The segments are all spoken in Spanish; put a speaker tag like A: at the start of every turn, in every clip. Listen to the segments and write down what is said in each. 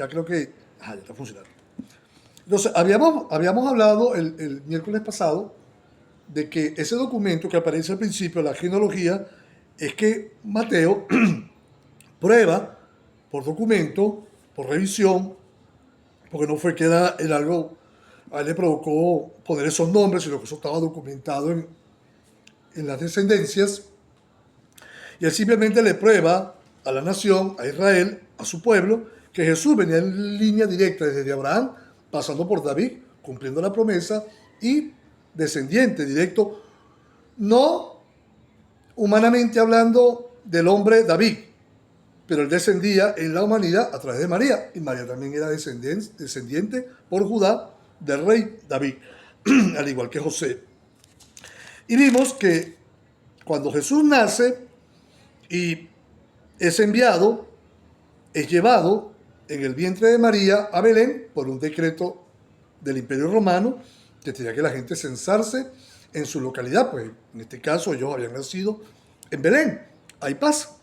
A: ya creo que ya está funcionando. Entonces, habíamos hablado el miércoles pasado de que ese documento que aparece al principio, la genealogía, es que Mateo prueba por documento, por revisión, porque no fue que era el algo, a él le provocó poner esos nombres, sino que eso estaba documentado en las descendencias, y él simplemente le prueba a la nación, a Israel, a su pueblo, que Jesús venía en línea directa desde Abraham, pasando por David, cumpliendo la promesa, y descendiente directo, no humanamente hablando del hombre David, pero él descendía en la humanidad a través de María, y María también era descendiente por Judá del rey David, al igual que José. Y vimos que cuando Jesús nace y es enviado, es llevado en el vientre de María a Belén por un decreto del Imperio Romano que tenía que la gente censarse en su localidad, pues en este caso ellos habían nacido en Belén. Ahí pasa.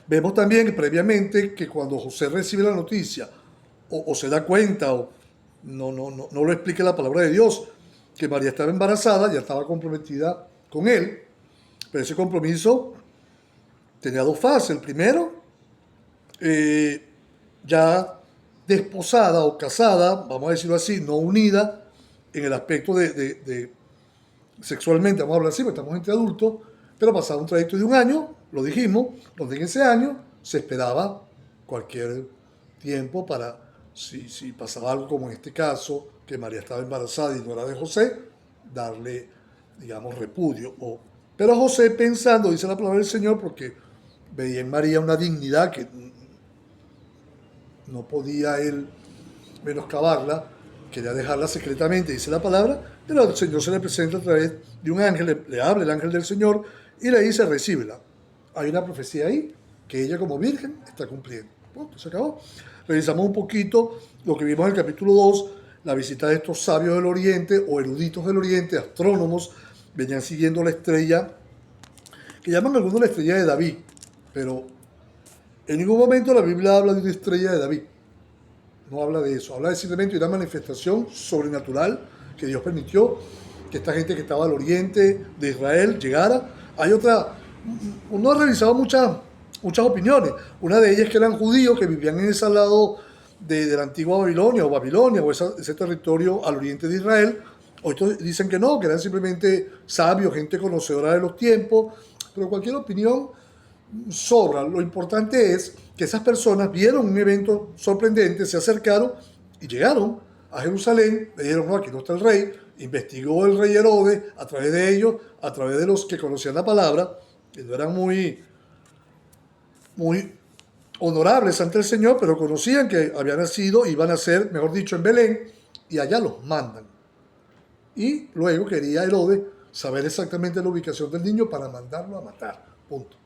A: Vemos también previamente que cuando José recibe la noticia o se da cuenta o no lo explica la palabra de Dios, que María estaba embarazada, ya estaba comprometida con él, pero ese compromiso tenía dos fases. El primero, ya desposada o casada, vamos a decirlo así, no unida en el aspecto de sexualmente, vamos a hablar así, porque estamos entre adultos, pero pasado un trayecto de un año, lo dijimos, donde en ese año se esperaba cualquier tiempo para, si pasaba algo como en este caso, que María estaba embarazada y no era de José, darle, digamos, repudio. Pero José pensando, dice la palabra del Señor, porque veía en María una dignidad que no podía él menoscabarla, quería dejarla secretamente, dice la palabra, pero el Señor se le presenta a través de un ángel, le habla el ángel del Señor y le dice, recíbela. Hay una profecía ahí que ella como virgen está cumpliendo. Punto, se acabó. Revisamos un poquito lo que vimos en el capítulo 2, la visita de estos sabios del Oriente o eruditos del Oriente, astrónomos, venían siguiendo la estrella, que llaman algunos la estrella de David, pero en ningún momento la Biblia habla de una estrella de David. No habla de eso, habla de simplemente de una manifestación sobrenatural que Dios permitió que esta gente que estaba al oriente de Israel llegara. Hay otra, uno ha revisado muchas opiniones. Una de ellas es que eran judíos que vivían en ese lado de la antigua Babilonia o ese territorio al oriente de Israel. Otros dicen que no, que eran simplemente sabios, gente conocedora de los tiempos, pero cualquier opinión sobra. Lo importante es que esas personas vieron un evento sorprendente, se acercaron y llegaron a Jerusalén, le dijeron, no, aquí no está el rey, investigó el rey Herodes a través de ellos, a través de los que conocían la palabra, que no eran muy honorables ante el Señor, pero conocían que había nacido, iban a nacer, mejor dicho, en Belén, y allá los mandan. Y luego quería Herodes saber exactamente la ubicación del niño para mandarlo a matar. Punto.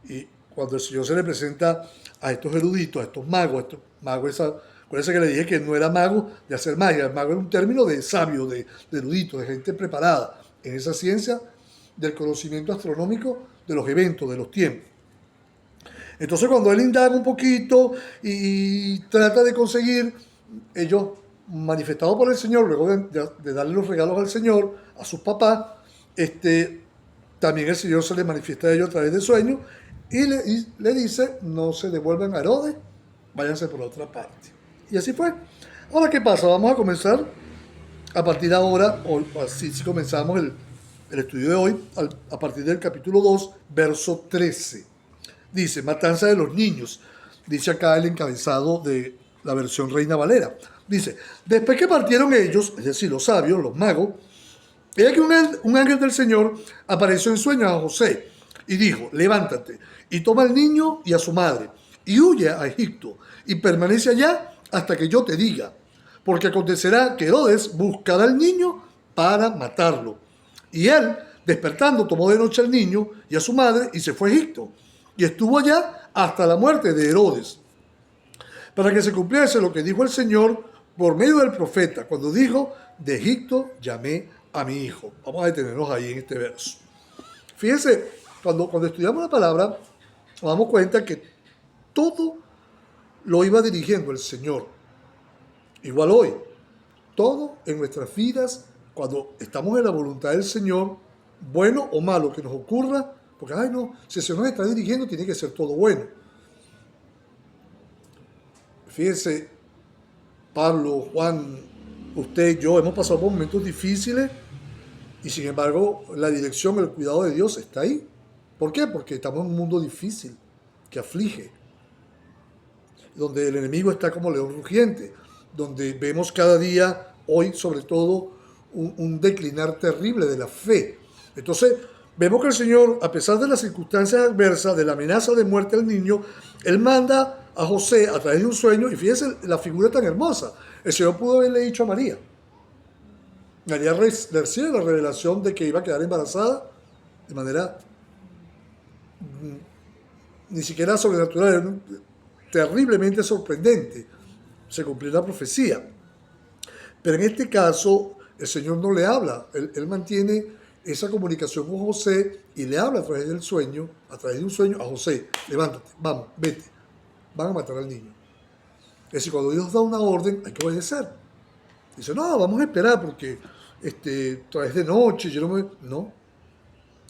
A: Y cuando el Señor se le presenta a estos eruditos, a estos magos, acuérdense que le dije que no era mago de hacer magia, el mago era un término de sabio, de erudito, de gente preparada en esa ciencia del conocimiento astronómico de los eventos, de los tiempos. Entonces cuando él indaga un poquito y trata de conseguir, ellos manifestados por el Señor, luego de darle los regalos al Señor, a sus papás, también el Señor se le manifiesta a ellos a través de sueños y le dice, no se devuelvan a Herodes, váyanse por otra parte. Y así fue. Ahora, ¿qué pasa? Vamos a comenzar a partir de ahora, o así si comenzamos el estudio de hoy, a partir del capítulo 2, verso 13. Dice, matanza de los niños. Dice acá el encabezado de la versión Reina Valera. Dice, después que partieron ellos, es decir, los sabios, los magos, ella que un ángel del Señor apareció en sueños a José y dijo, levántate y toma al niño y a su madre y huye a Egipto y permanece allá hasta que yo te diga, porque acontecerá que Herodes buscará al niño para matarlo. Y él, despertando, tomó de noche al niño y a su madre y se fue a Egipto y estuvo allá hasta la muerte de Herodes, para que se cumpliese lo que dijo el Señor por medio del profeta, cuando dijo, de Egipto llamé a mi hijo. Vamos a detenernos ahí en este verso. Fíjense, cuando estudiamos la palabra, nos damos cuenta que todo lo iba dirigiendo el Señor. Igual hoy, todo en nuestras vidas, cuando estamos en la voluntad del Señor, bueno o malo que nos ocurra, porque, ay no, si el Señor nos está dirigiendo, tiene que ser todo bueno. Fíjense, Pablo, Juan, usted y yo hemos pasado por momentos difíciles y sin embargo la dirección, el cuidado de Dios está ahí. ¿Por qué? Porque estamos en un mundo difícil, que aflige, donde el enemigo está como león rugiente, donde vemos cada día, hoy sobre todo, un declinar terrible de la fe. Entonces, vemos que el Señor, a pesar de las circunstancias adversas, de la amenaza de muerte al niño, Él manda a José a través de un sueño, y fíjense la figura tan hermosa. El Señor pudo haberle dicho a María. María recibe la revelación de que iba a quedar embarazada de manera ni siquiera sobrenatural, terriblemente sorprendente. Se cumplió la profecía. Pero en este caso, el Señor no le habla. Él mantiene esa comunicación con José y le habla a través del sueño, a través de un sueño, a José: levántate, vamos, vete, van a matar al niño. Es decir, cuando Dios da una orden, hay que obedecer. Dice, no, vamos a esperar porque todavía es de noche, yo no me... No,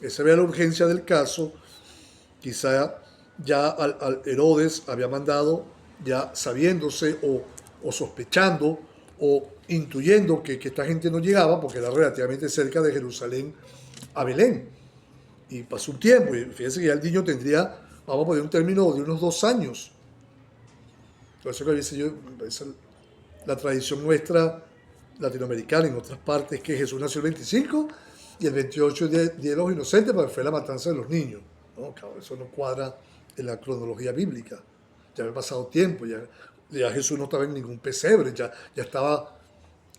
A: esa era la urgencia del caso. Quizá ya al Herodes había mandado, ya sabiéndose o sospechando o intuyendo que esta gente no llegaba, porque era relativamente cerca de Jerusalén a Belén. Y pasó un tiempo, y fíjense que ya el niño tendría, vamos a poner un término de unos 2 años. Por eso que dice yo, la tradición nuestra latinoamericana en otras partes es que Jesús nació el 25 y el 28 es Día de los Inocentes, porque fue la matanza de los niños. No, claro, eso no cuadra en la cronología bíblica. Ya había pasado tiempo, ya Jesús no estaba en ningún pesebre, ya estaba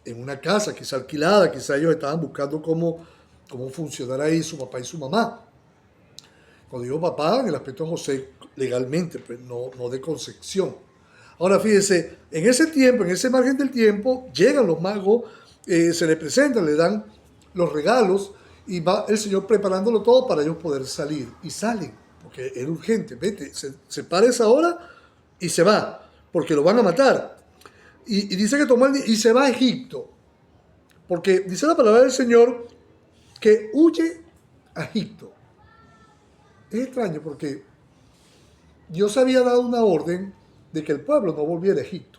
A: en una casa, quizá alquilada, quizá ellos estaban buscando cómo funcionar ahí su papá y su mamá. Cuando digo papá, en el aspecto de José, legalmente, pues no de concepción. Ahora fíjense, en ese tiempo, en ese margen del tiempo, llegan los magos, se les presentan, le dan los regalos y va el Señor preparándolo todo para ellos poder salir. Y salen, porque era urgente. Vete, se para esa hora y se va, porque lo van a matar. Y dice que tomó y se va a Egipto, porque dice la palabra del Señor que huye a Egipto. Es extraño porque Dios había dado una orden de que el pueblo no volviera a Egipto.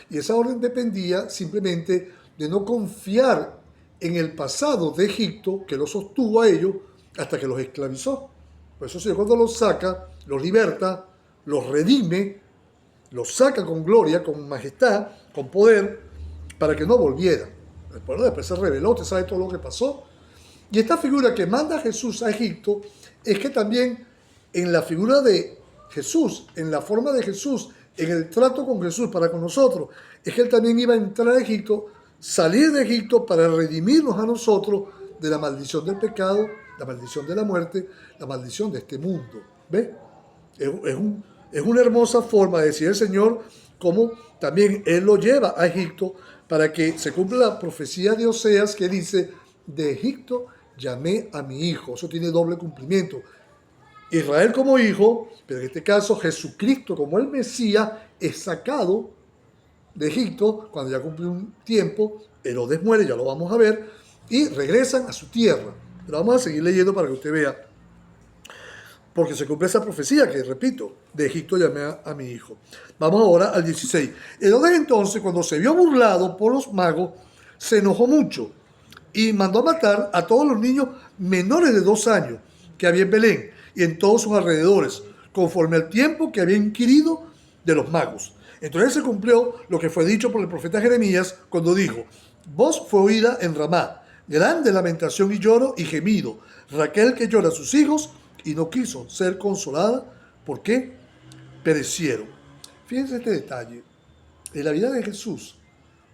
A: Y esa orden dependía simplemente de no confiar en el pasado de Egipto, que los sostuvo a ellos hasta que los esclavizó. Por eso el Señor, cuando los saca, los liberta, los redime, los saca con gloria, con majestad, con poder, para que no volvieran. El pueblo después se rebeló, usted sabe todo lo que pasó. Y esta figura que manda a Jesús a Egipto es que también en la figura de Jesús, en la forma de Jesús, en el trato con Jesús para con nosotros, es que Él también iba a entrar a Egipto, salir de Egipto para redimirnos a nosotros de la maldición del pecado, la maldición de la muerte, la maldición de este mundo. ¿Ve? Es una hermosa forma de decir el Señor cómo también Él lo lleva a Egipto para que se cumpla la profecía de Oseas que dice: de Egipto llamé a mi hijo. Eso tiene doble cumplimiento. Israel como hijo, pero en este caso Jesucristo como el Mesías es sacado de Egipto cuando ya cumplió un tiempo. Herodes muere, ya lo vamos a ver, y regresan a su tierra. Pero vamos a seguir leyendo para que usted vea, porque se cumple esa profecía que, repito, de Egipto llamé a mi hijo. Vamos ahora al 16. Herodes entonces, cuando se vio burlado por los magos, se enojó mucho y mandó a matar a todos los niños menores de 2 años que había en Belén y en todos sus alrededores, conforme al tiempo que había inquirido de los magos. Entonces se cumplió lo que fue dicho por el profeta Jeremías cuando dijo: voz fue oída en Ramá, grande lamentación y lloro y gemido, Raquel que llora a sus hijos y no quiso ser consolada porque perecieron. Fíjense este detalle. En la vida de Jesús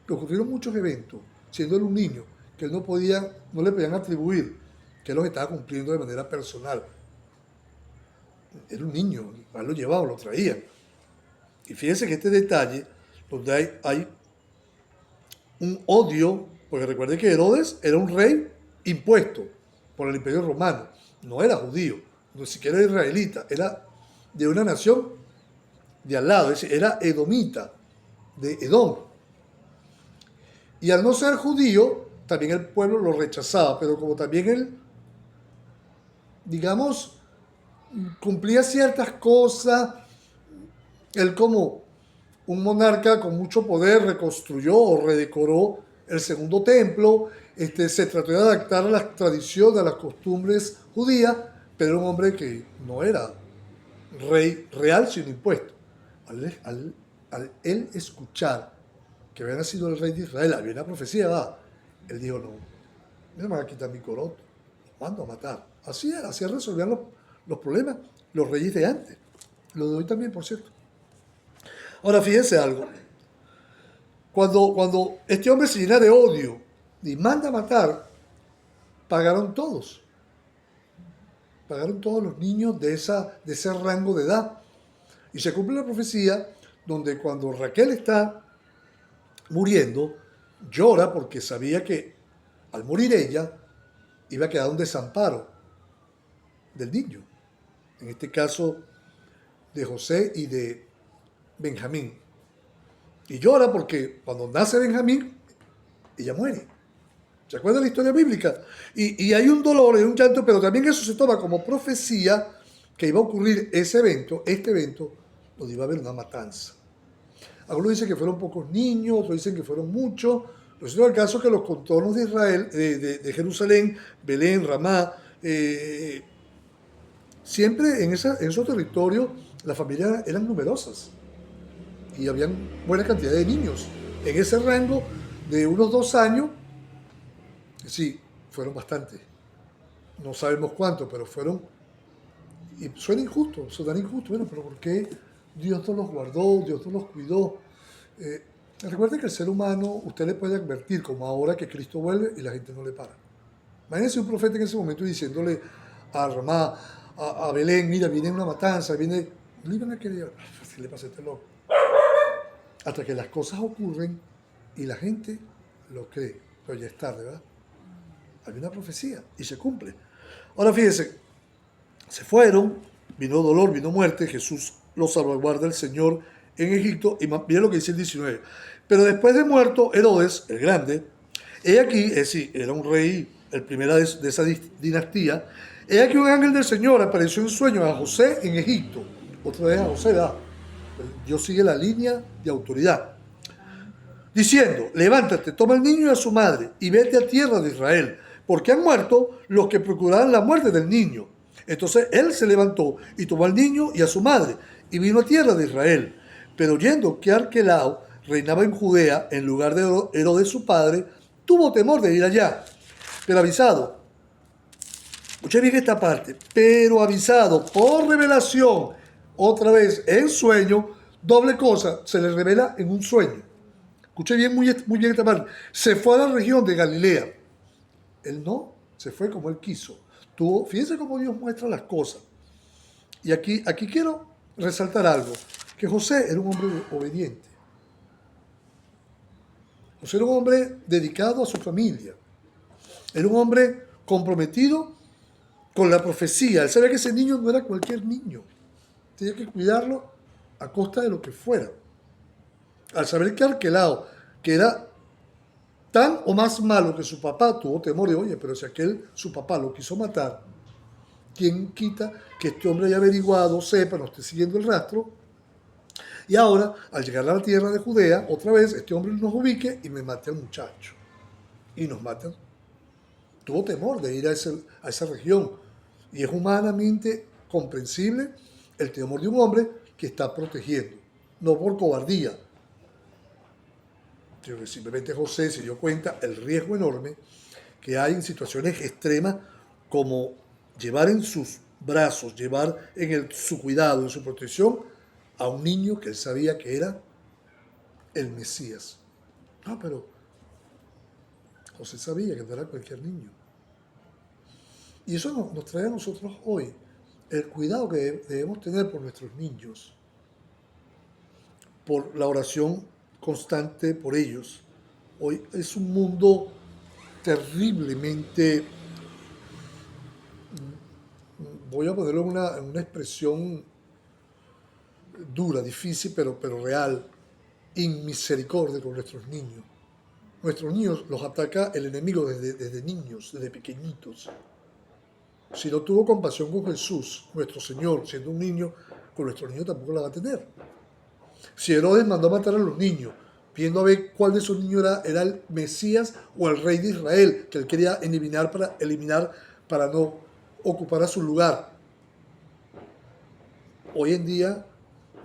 A: le ocurrieron muchos eventos, siendo él un niño, que él no le podían atribuir que él los estaba cumpliendo de manera personal. Era un niño, lo llevaban, lo traían. Y fíjense que este detalle, donde hay un odio, porque recuerden que Herodes era un rey impuesto por el Imperio Romano, no era judío, ni siquiera era israelita, era de una nación de al lado, es decir, era edomita, de Edom. Y al no ser judío, también el pueblo lo rechazaba, pero como también él, digamos, cumplía ciertas cosas, él como un monarca con mucho poder reconstruyó o redecoró el segundo templo, se trató de adaptar a las tradiciones, a las costumbres judías, pero era un hombre que no era rey real, sino impuesto. Al él escuchar que había nacido el rey de Israel, había una profecía, va, él dijo, no, me van a quitar mi coroto, los mando a matar. Así resolvían los problemas los reyes de antes, los de hoy también, por cierto. Ahora, fíjense algo, cuando este hombre se llena de odio y manda a matar, pagaron todos los niños de ese rango de edad. Y se cumple la profecía donde cuando Raquel está muriendo, llora porque sabía que al morir ella iba a quedar un desamparo del niño. En este caso de José y de Benjamín. Y llora porque cuando nace Benjamín, ella muere. ¿Se acuerdan de la historia bíblica? Y hay un dolor, hay un llanto, pero también eso se toma como profecía que iba a ocurrir ese evento, este evento, donde iba a haber una matanza. Algunos dicen que fueron pocos niños, otros dicen que fueron muchos. Lo cierto es el caso que los contornos de Israel, de Jerusalén, Belén, Ramá, siempre en esos territorios las familias eran numerosas y había buena cantidad de niños. En ese rango de unos 2 años, sí, fueron bastantes. No sabemos cuántos, pero fueron. Y suena injusto, suena injusto. Bueno, pero ¿por qué Dios no los guardó, Dios no los cuidó? Recuerden que el ser humano, usted le puede advertir, como ahora que Cristo vuelve y la gente no le para. Imagínense un profeta en ese momento diciéndole a Ramá, a Belén, mira, viene una matanza, viene. No iban a querer, ¿qué le pasa a este loco? Hasta que las cosas ocurren y la gente lo cree. Pero ya es tarde, ¿verdad? Hay una profecía y se cumple. Ahora fíjense, se fueron, vino dolor, vino muerte, Jesús los salvaguarda el Señor en Egipto, y miren lo que dice el 19. Pero después de muerto Herodes, el grande, he aquí, es decir, era un rey, el primero de esa dinastía, he aquí un ángel del Señor apareció en sueño a José en Egipto, otra vez a José, ¿verdad? Dios sigue la línea de autoridad, diciendo, levántate, toma al niño y a su madre, y vete a tierra de Israel, porque han muerto los que procuraban la muerte del niño. Entonces él se levantó y tomó al niño y a su madre, y vino a tierra de Israel. Pero oyendo que Arquelao reinaba en Judea en lugar de Herodes su padre, tuvo temor de ir allá. Pero avisado, escuché bien esta parte, pero avisado por revelación, otra vez en sueño, doble cosa, se le revela en un sueño. Escuché bien, muy bien esta parte. Se fue a la región de Galilea. Él no, se fue como él quiso. Fíjense cómo Dios muestra las cosas. Y aquí quiero resaltar algo, que José era un hombre obediente. José era un hombre dedicado a su familia. Era un hombre comprometido con la profecía. Él sabía que ese niño no era cualquier niño. Tenía que cuidarlo a costa de lo que fuera. Al saber que Arquelao, que era tan o más malo que su papá, tuvo temor de, oye, pero si su papá lo quiso matar, ¿quién quita que este hombre haya averiguado, sepa, no esté siguiendo el rastro? Y ahora, al llegar a la tierra de Judea, otra vez, este hombre nos ubique y me mate al muchacho. Y nos matan. Tuvo temor de ir a esa región. Y es humanamente comprensible el temor de un hombre que está protegiendo, no por cobardía. Simplemente José se dio cuenta el riesgo enorme que hay en situaciones extremas como llevar en sus brazos, llevar en su cuidado, en su protección a un niño que él sabía que era el Mesías. No, pero José sabía que no era cualquier niño. Y eso nos trae a nosotros hoy el cuidado que debemos tener por nuestros niños, por la oración constante por ellos. Hoy es un mundo terriblemente, voy a ponerlo en una expresión dura, difícil, pero real, inmisericordia con nuestros niños. Nuestros niños los ataca el enemigo desde niños, desde pequeñitos. Si no tuvo compasión con Jesús, nuestro Señor, siendo un niño, con nuestros niños tampoco la va a tener. Si Herodes mandó a matar a los niños, viendo a ver cuál de esos niños era el Mesías o el rey de Israel, que él quería eliminar para no ocupar a su lugar. Hoy en día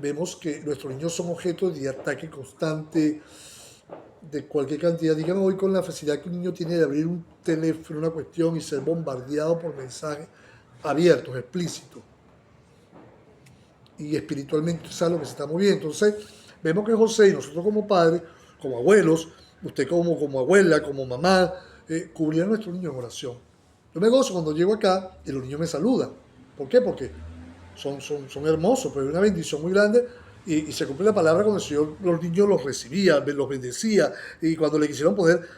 A: vemos que nuestros niños son objeto de ataque constante, de cualquier cantidad. Dígame hoy con la facilidad que un niño tiene de abrir un teléfono, una cuestión, y ser bombardeado por mensajes abiertos, explícitos. Y espiritualmente es algo que se está moviendo. Entonces, vemos que José y nosotros como padres, como abuelos, usted como abuela, como mamá, cubrían a nuestros niños en oración. Yo me gozo cuando llego acá y los niños me saludan. ¿Por qué? Porque son hermosos, pero es una bendición muy grande y se cumple la palabra cuando el Señor los niños los recibía, los bendecía, y cuando le quisieron poder,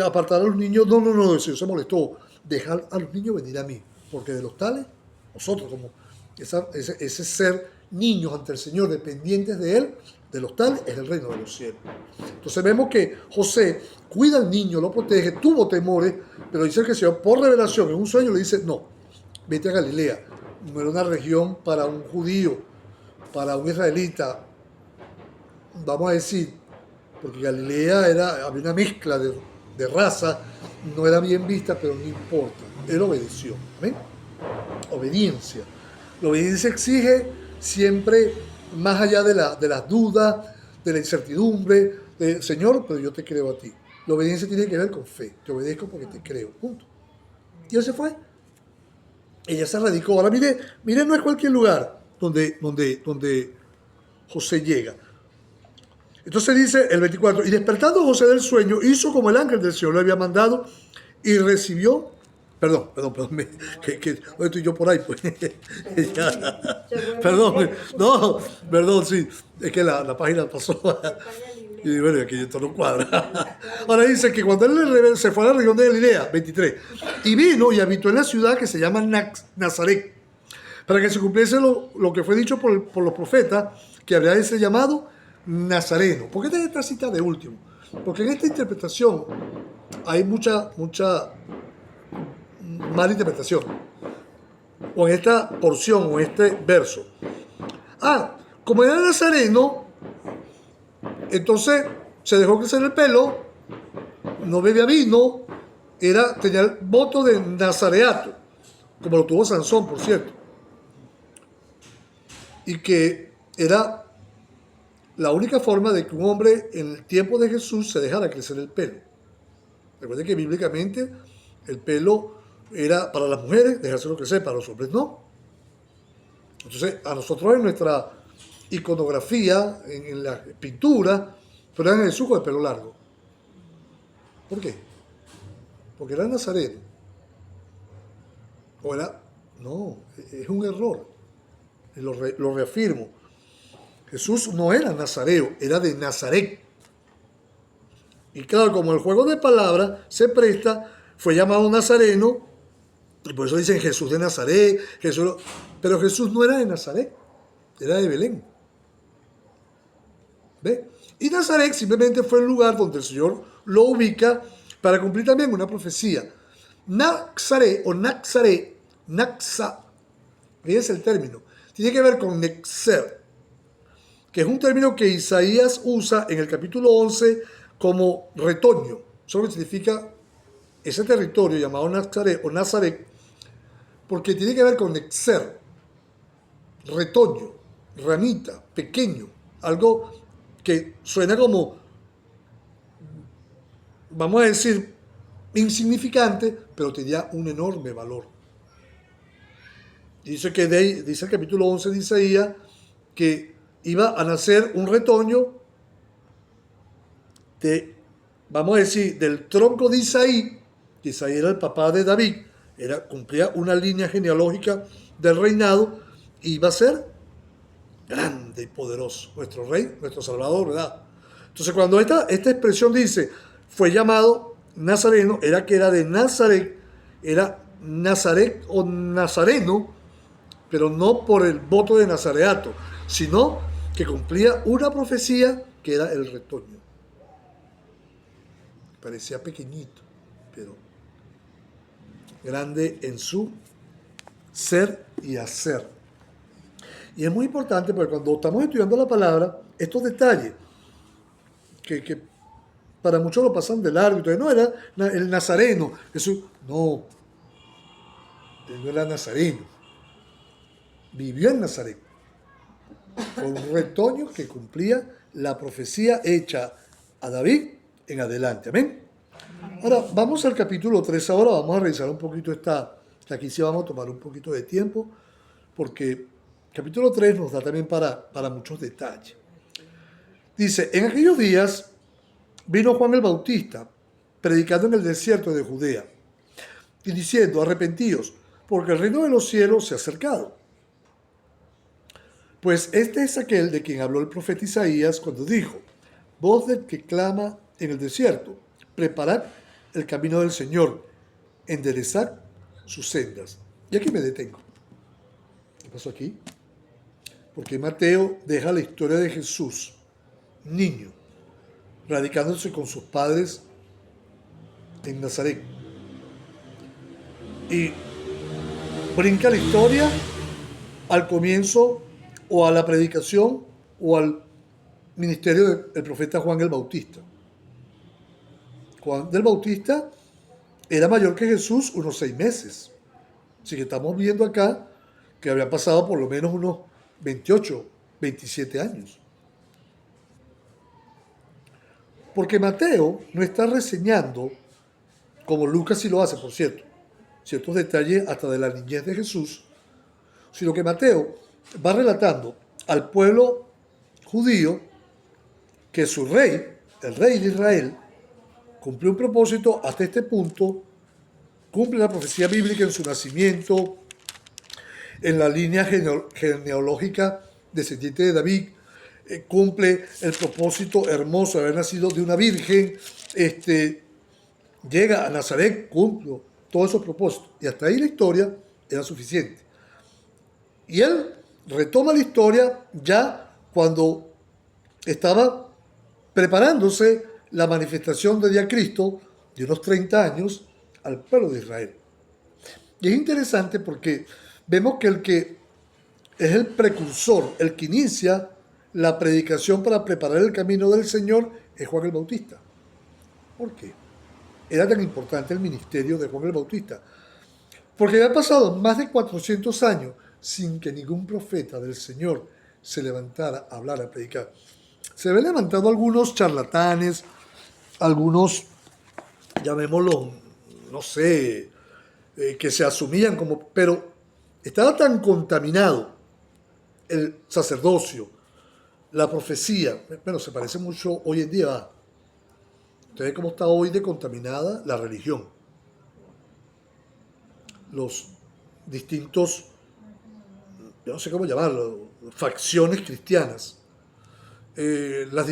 A: apartar a los niños, el Señor se molestó, dejar a los niños venir a mí, porque de los tales, nosotros como ese ser niños ante el Señor, dependientes de Él, de los tales es el reino de los cielos. Entonces vemos que José cuida al niño, lo protege, tuvo temores, pero dice que el Señor por revelación en un sueño le dice, no, vete a Galilea. No era una región para un judío, para un israelita, vamos a decir, porque Galilea había una mezcla de raza, no era bien vista, pero no importa, él obedeció. ¿Amén? Obediencia. La obediencia exige siempre, más allá de las dudas, de la incertidumbre, Señor, pero yo te creo a ti. La obediencia tiene que ver con fe, te obedezco porque te creo, punto. Y él se fue. Ella se radicó. Ahora mire, no es cualquier lugar donde José llega. Entonces dice el 24, y despertando José del sueño, hizo como el ángel del Señor le había mandado y recibió, perdón, ¿dónde estoy yo por ahí? Pues, perdón, sí, es que la página pasó. Y bueno, aquí esto no cuadra. Ahora dice que cuando él se fue a la región de Galilea, 23, y vino y habitó en la ciudad que se llama Nazaret, para que se cumpliese lo que fue dicho por los profetas, que habría de ser llamado Nazareno. ¿Por qué esta cita de último? Porque en esta interpretación hay mucha mala interpretación. O en esta porción, o en este verso. Como era nazareno, entonces se dejó crecer el pelo, no bebía vino, tenía el voto de nazareato, como lo tuvo Sansón, por cierto. Y que era la única forma de que un hombre en el tiempo de Jesús se dejara crecer el pelo. Recuerden que bíblicamente el pelo era para las mujeres, dejárselo crecer, para los hombres no. Entonces, a nosotros en nuestra iconografía, en la pintura, ponían a Jesús con el pelo largo. ¿Por qué? Porque era nazareno. No, es un error. Lo reafirmo. Jesús no era nazareo, era de Nazaret. Y claro, como el juego de palabras se presta, fue llamado nazareno, y por eso dicen Jesús de Nazaret, pero Jesús no era de Nazaret, era de Belén. ¿Ve? Y Nazaret simplemente fue el lugar donde el Señor lo ubica para cumplir también una profecía. Nazaret o Nazaret, fíjense el término, tiene que ver con Nexer, que es un término que Isaías usa en el capítulo 11 como retoño. Eso es lo que significa ese territorio llamado Nazaret o Nazaret, porque tiene que ver con Nexer, retoño, ramita, pequeño, algo que suena como, vamos a decir, insignificante, pero tenía un enorme valor. Dice el capítulo 11 de Isaías que iba a nacer un retoño vamos a decir, del tronco de Isaí, que Isaí era el papá de David, cumplía una línea genealógica del reinado, y iba a ser grande y poderoso, nuestro rey, nuestro salvador, ¿verdad? Entonces cuando esta expresión dice, fue llamado nazareno, era de Nazaret, era Nazaret o nazareno, pero no por el voto de nazareato, sino que cumplía una profecía que era el retoño. Parecía pequeñito, pero grande en su ser y hacer. Y es muy importante porque cuando estamos estudiando la palabra, estos detalles que para muchos lo pasan de largo, entonces no era el nazareno, Jesús, no, él no era nazareno, vivió en Nazaret, fue un retoño que cumplía la profecía hecha a David en adelante, amén. Ahora, vamos al capítulo 3, ahora vamos a revisar un poquito que aquí sí vamos a tomar un poquito de tiempo, porque capítulo 3 nos da también para muchos detalles. Dice, en aquellos días vino Juan el Bautista, predicando en el desierto de Judea, y diciendo, arrepentíos, porque el reino de los cielos se ha acercado. Pues este es aquel de quien habló el profeta Isaías cuando dijo, voz del que clama en el desierto, preparad el camino del Señor, enderezad sus sendas. Y aquí me detengo. ¿Qué pasó aquí? Porque Mateo deja la historia de Jesús, niño, radicándose con sus padres en Nazaret. Y brinca la historia al comienzo o a la predicación o al ministerio del profeta Juan el Bautista. Juan del Bautista era mayor que Jesús unos 6 meses. Así que estamos viendo acá que había pasado por lo menos unos 28, 27 años. Porque Mateo no está reseñando, como Lucas sí lo hace, por cierto, ciertos detalles hasta de la niñez de Jesús, sino que Mateo va relatando al pueblo judío que su rey, el rey de Israel, cumplió un propósito hasta este punto, cumple la profecía bíblica en su nacimiento, en la línea genealógica descendiente de David, cumple el propósito hermoso de haber nacido de una virgen, llega a Nazaret, cumple todos esos propósitos. Y hasta ahí la historia era suficiente. Y él retoma la historia ya cuando estaba preparándose la manifestación de Día Cristo de unos 30 años al pueblo de Israel. Y es interesante porque vemos que el que es el precursor, el que inicia la predicación para preparar el camino del Señor es Juan el Bautista. ¿Por qué? Era tan importante el ministerio de Juan el Bautista. Porque había pasado más de 400 años sin que ningún profeta del Señor se levantara a hablar, a predicar. Se habían levantado algunos charlatanes, algunos, llamémoslo, no sé, que se asumían como, pero estaba tan contaminado el sacerdocio, la profecía, bueno, se parece mucho hoy en día. Ustedes cómo está hoy de contaminada la religión. Los distintos, yo no sé cómo llamarlo, facciones cristianas, las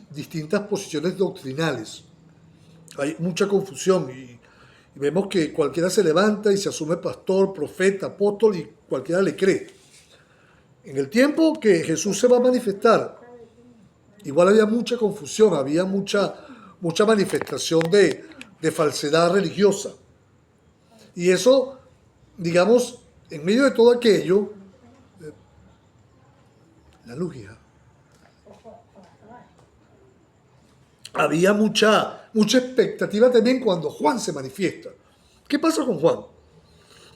A: distintas posiciones doctrinales. Hay mucha confusión y vemos que cualquiera se levanta y se asume pastor, profeta, apóstol y cualquiera le cree. En el tiempo que Jesús se va a manifestar, igual había mucha confusión, había mucha manifestación de falsedad religiosa. Y eso, digamos, en medio de todo aquello, la luz, hija. Había mucha expectativa también cuando Juan se manifiesta. ¿Qué pasa con Juan?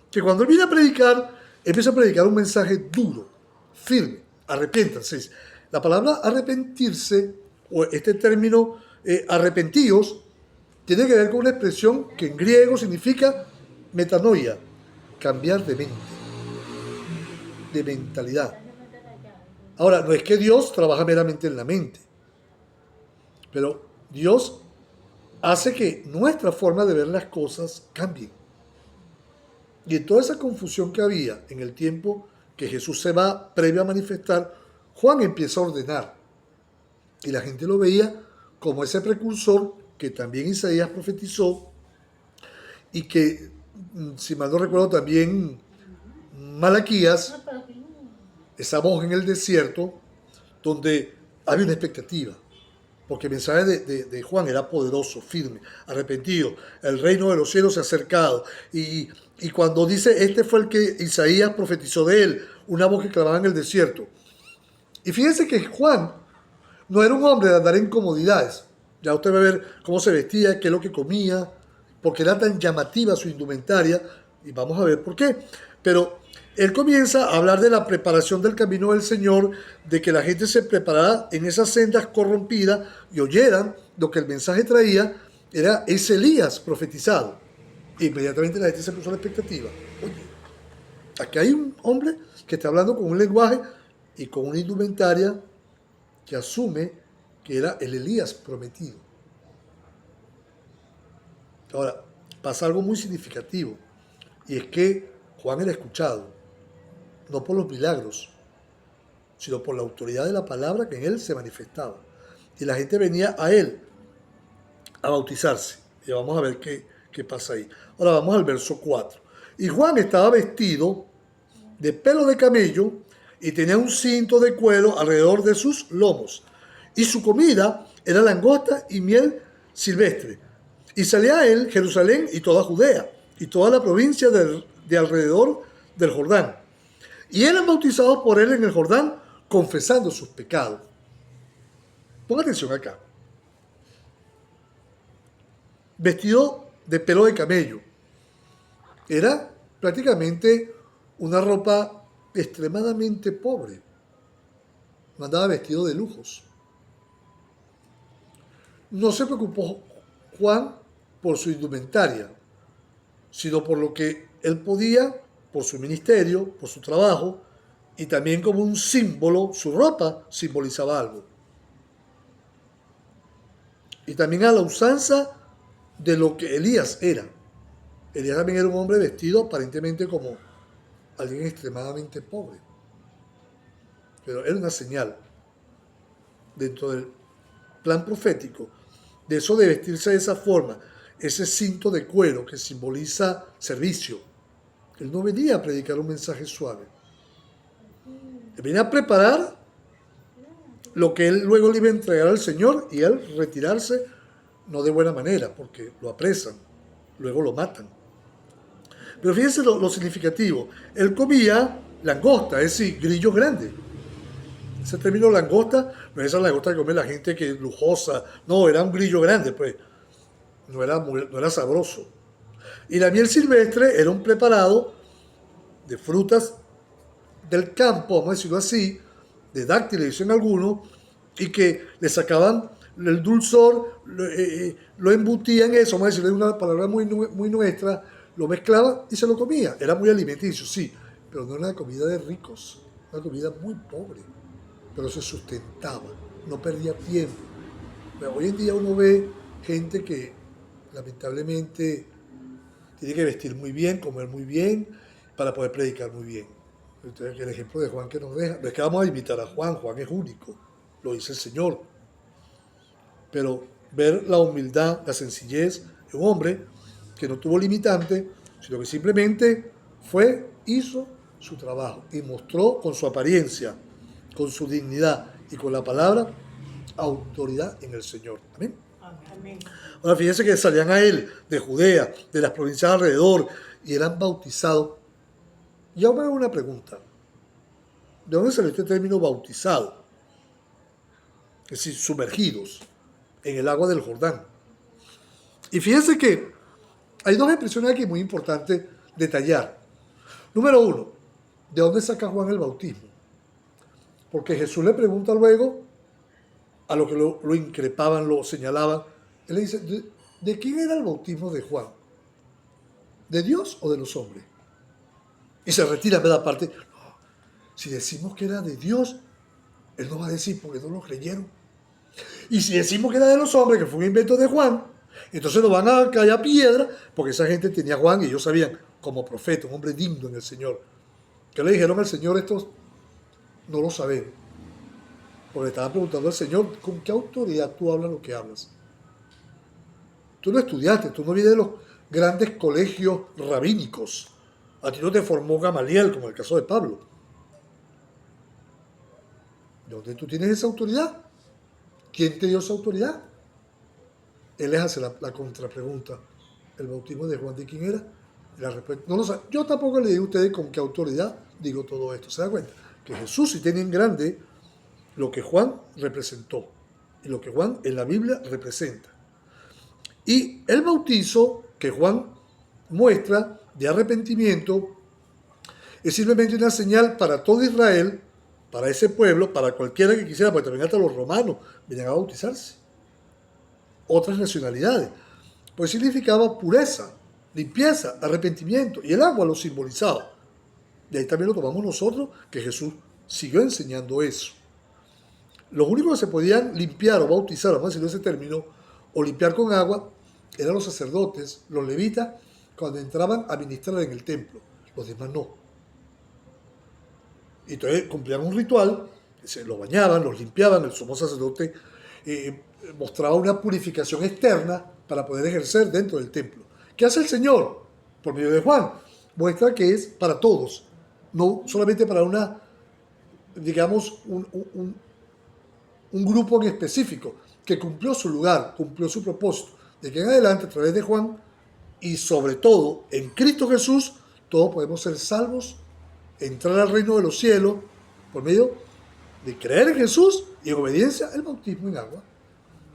A: Que cuando él viene a predicar, empieza a predicar un mensaje duro, firme, arrepiéntanse. La palabra arrepentirse, o este término arrepentíos, tiene que ver con una expresión que en griego significa metanoia, cambiar de mente, de mentalidad. Ahora, no es que Dios trabaja meramente en la mente, pero Dios hace que nuestra forma de ver las cosas cambie. Y en toda esa confusión que había en el tiempo que Jesús se va previo a manifestar, Juan empieza a ordenar. Y la gente lo veía como ese precursor que también Isaías profetizó y que, si mal no recuerdo, también Malaquías esa voz en el desierto, donde había una expectativa. Porque el mensaje de Juan era poderoso, firme, arrepentido. El reino de los cielos se ha acercado. Y cuando dice, este fue el que Isaías profetizó de él, una voz que clamaba en el desierto. Y fíjense que Juan no era un hombre de andar en comodidades. Ya usted va a ver cómo se vestía, qué es lo que comía, porque era tan llamativa su indumentaria, y vamos a ver por qué. Pero él comienza a hablar de la preparación del camino del Señor, de que la gente se preparara en esas sendas corrompidas y oyeran lo que el mensaje traía, era ese Elías profetizado. Inmediatamente la gente se puso a la expectativa. Oye, aquí hay un hombre que está hablando con un lenguaje y con una indumentaria que asume que era el Elías prometido. Ahora, pasa algo muy significativo, y es que Juan era escuchado, no por los milagros, sino por la autoridad de la palabra que en él se manifestaba. Y la gente venía a él a bautizarse. Y vamos a ver qué pasa ahí. Ahora vamos al verso 4. Y Juan estaba vestido de pelo de camello y tenía un cinto de cuero alrededor de sus lomos. Y su comida era langosta y miel silvestre. Y salía a él Jerusalén y toda Judea y toda la provincia de alrededor del Jordán. Y eran bautizados por él en el Jordán, confesando sus pecados. Ponga atención acá. Vestido de pelo de camello. Era prácticamente una ropa extremadamente pobre. No andaba vestido de lujos. No se preocupó Juan por su indumentaria, sino por lo que él podía, por su ministerio, por su trabajo, y también como un símbolo, su ropa simbolizaba algo. Y también a la usanza de lo que Elías era. Elías también era un hombre vestido aparentemente como alguien extremadamente pobre. Pero era una señal dentro del plan profético de eso de vestirse de esa forma, ese cinto de cuero que simboliza servicio. Él no venía a predicar un mensaje suave. Él venía a preparar lo que él luego le iba a entregar al Señor, y él retirarse no de buena manera, porque lo apresan, luego lo matan. Pero fíjense lo significativo. Él comía langosta, es decir, grillos grandes. Ese término langosta no es esa langosta que come la gente que es lujosa, no, era un grillo grande, pues. No era sabroso. Y la miel silvestre era un preparado de frutas del campo, vamos a decirlo así, de dáctiles, dicen algunos, y que le sacaban el dulzor, lo embutían en eso, vamos a decirle una palabra muy nuestra, lo mezclaban y se lo comía. Era muy alimenticio, sí, pero no era una comida de ricos, una comida muy pobre, pero se sustentaba, no perdía tiempo. Pero hoy en día uno ve gente que lamentablemente tiene que vestir muy bien, comer muy bien, para poder predicar muy bien. Entonces, el ejemplo de Juan que nos deja, no es que vamos a imitar a Juan, Juan es único, lo dice el Señor. Pero ver la humildad, la sencillez de un hombre que no tuvo limitante, sino que simplemente hizo su trabajo y mostró con su apariencia, con su dignidad y con la palabra, autoridad en el Señor. Amén. Amén. Ahora fíjense que salían a él de Judea, de las provincias alrededor, y eran bautizados. Y ahora me hago una pregunta. ¿De dónde salió este término bautizado? Es decir, sumergidos en el agua del Jordán. Y fíjense que hay dos expresiones aquí muy importantes detallar. Número uno, ¿de dónde saca Juan el bautismo? Porque Jesús le pregunta luego a los que lo increpaban, lo señalaban. Él le dice, ¿de quién era el bautismo de Juan? ¿De Dios o de los hombres? Y se retira de la parte. No, si decimos que era de Dios, él nos va a decir porque no lo creyeron. Y si decimos que era de los hombres, que fue un invento de Juan, entonces nos van a caer a piedra, porque esa gente tenía a Juan y ellos sabían, como profeta, un hombre digno en el Señor. ¿Qué le dijeron al Señor estos? No lo sabemos. Porque estaban preguntando al Señor, ¿con qué autoridad tú hablas lo que hablas? Tú no estudiaste, tú no vienes de los grandes colegios rabínicos. A ti no te formó Gamaliel, como el caso de Pablo. ¿De dónde tú tienes esa autoridad? ¿Quién te dio esa autoridad? Él les hace la contrapregunta. ¿El bautismo de Juan de quién era? Y la respuesta, no lo sabe. Yo tampoco le digo a ustedes con qué autoridad digo todo esto. ¿Se da cuenta? Que Jesús sí tiene en grande lo que Juan representó y lo que Juan en la Biblia representa. Y el bautizo que Juan muestra de arrepentimiento es simplemente una señal para todo Israel, para ese pueblo, para cualquiera que quisiera, porque también hasta los romanos venían a bautizarse. Otras nacionalidades. Pues significaba pureza, limpieza, arrepentimiento, y el agua lo simbolizaba. Y ahí también lo tomamos nosotros, que Jesús siguió enseñando eso. Los únicos que se podían limpiar o bautizar, vamos a decirlo ese término, o limpiar con agua, eran los sacerdotes, los levitas, cuando entraban a ministrar en el templo. Los demás no. Y entonces cumplían un ritual, se los bañaban, los limpiaban, el sumo sacerdote mostraba una purificación externa para poder ejercer dentro del templo. ¿Qué hace el Señor? Por medio de Juan, muestra que es para todos, no solamente para una, digamos, un grupo en específico, que cumplió su lugar, cumplió su propósito. De que en adelante, a través de Juan, y sobre todo en Cristo Jesús, todos podemos ser salvos, entrar al reino de los cielos, por medio de creer en Jesús y en obediencia el bautismo en agua.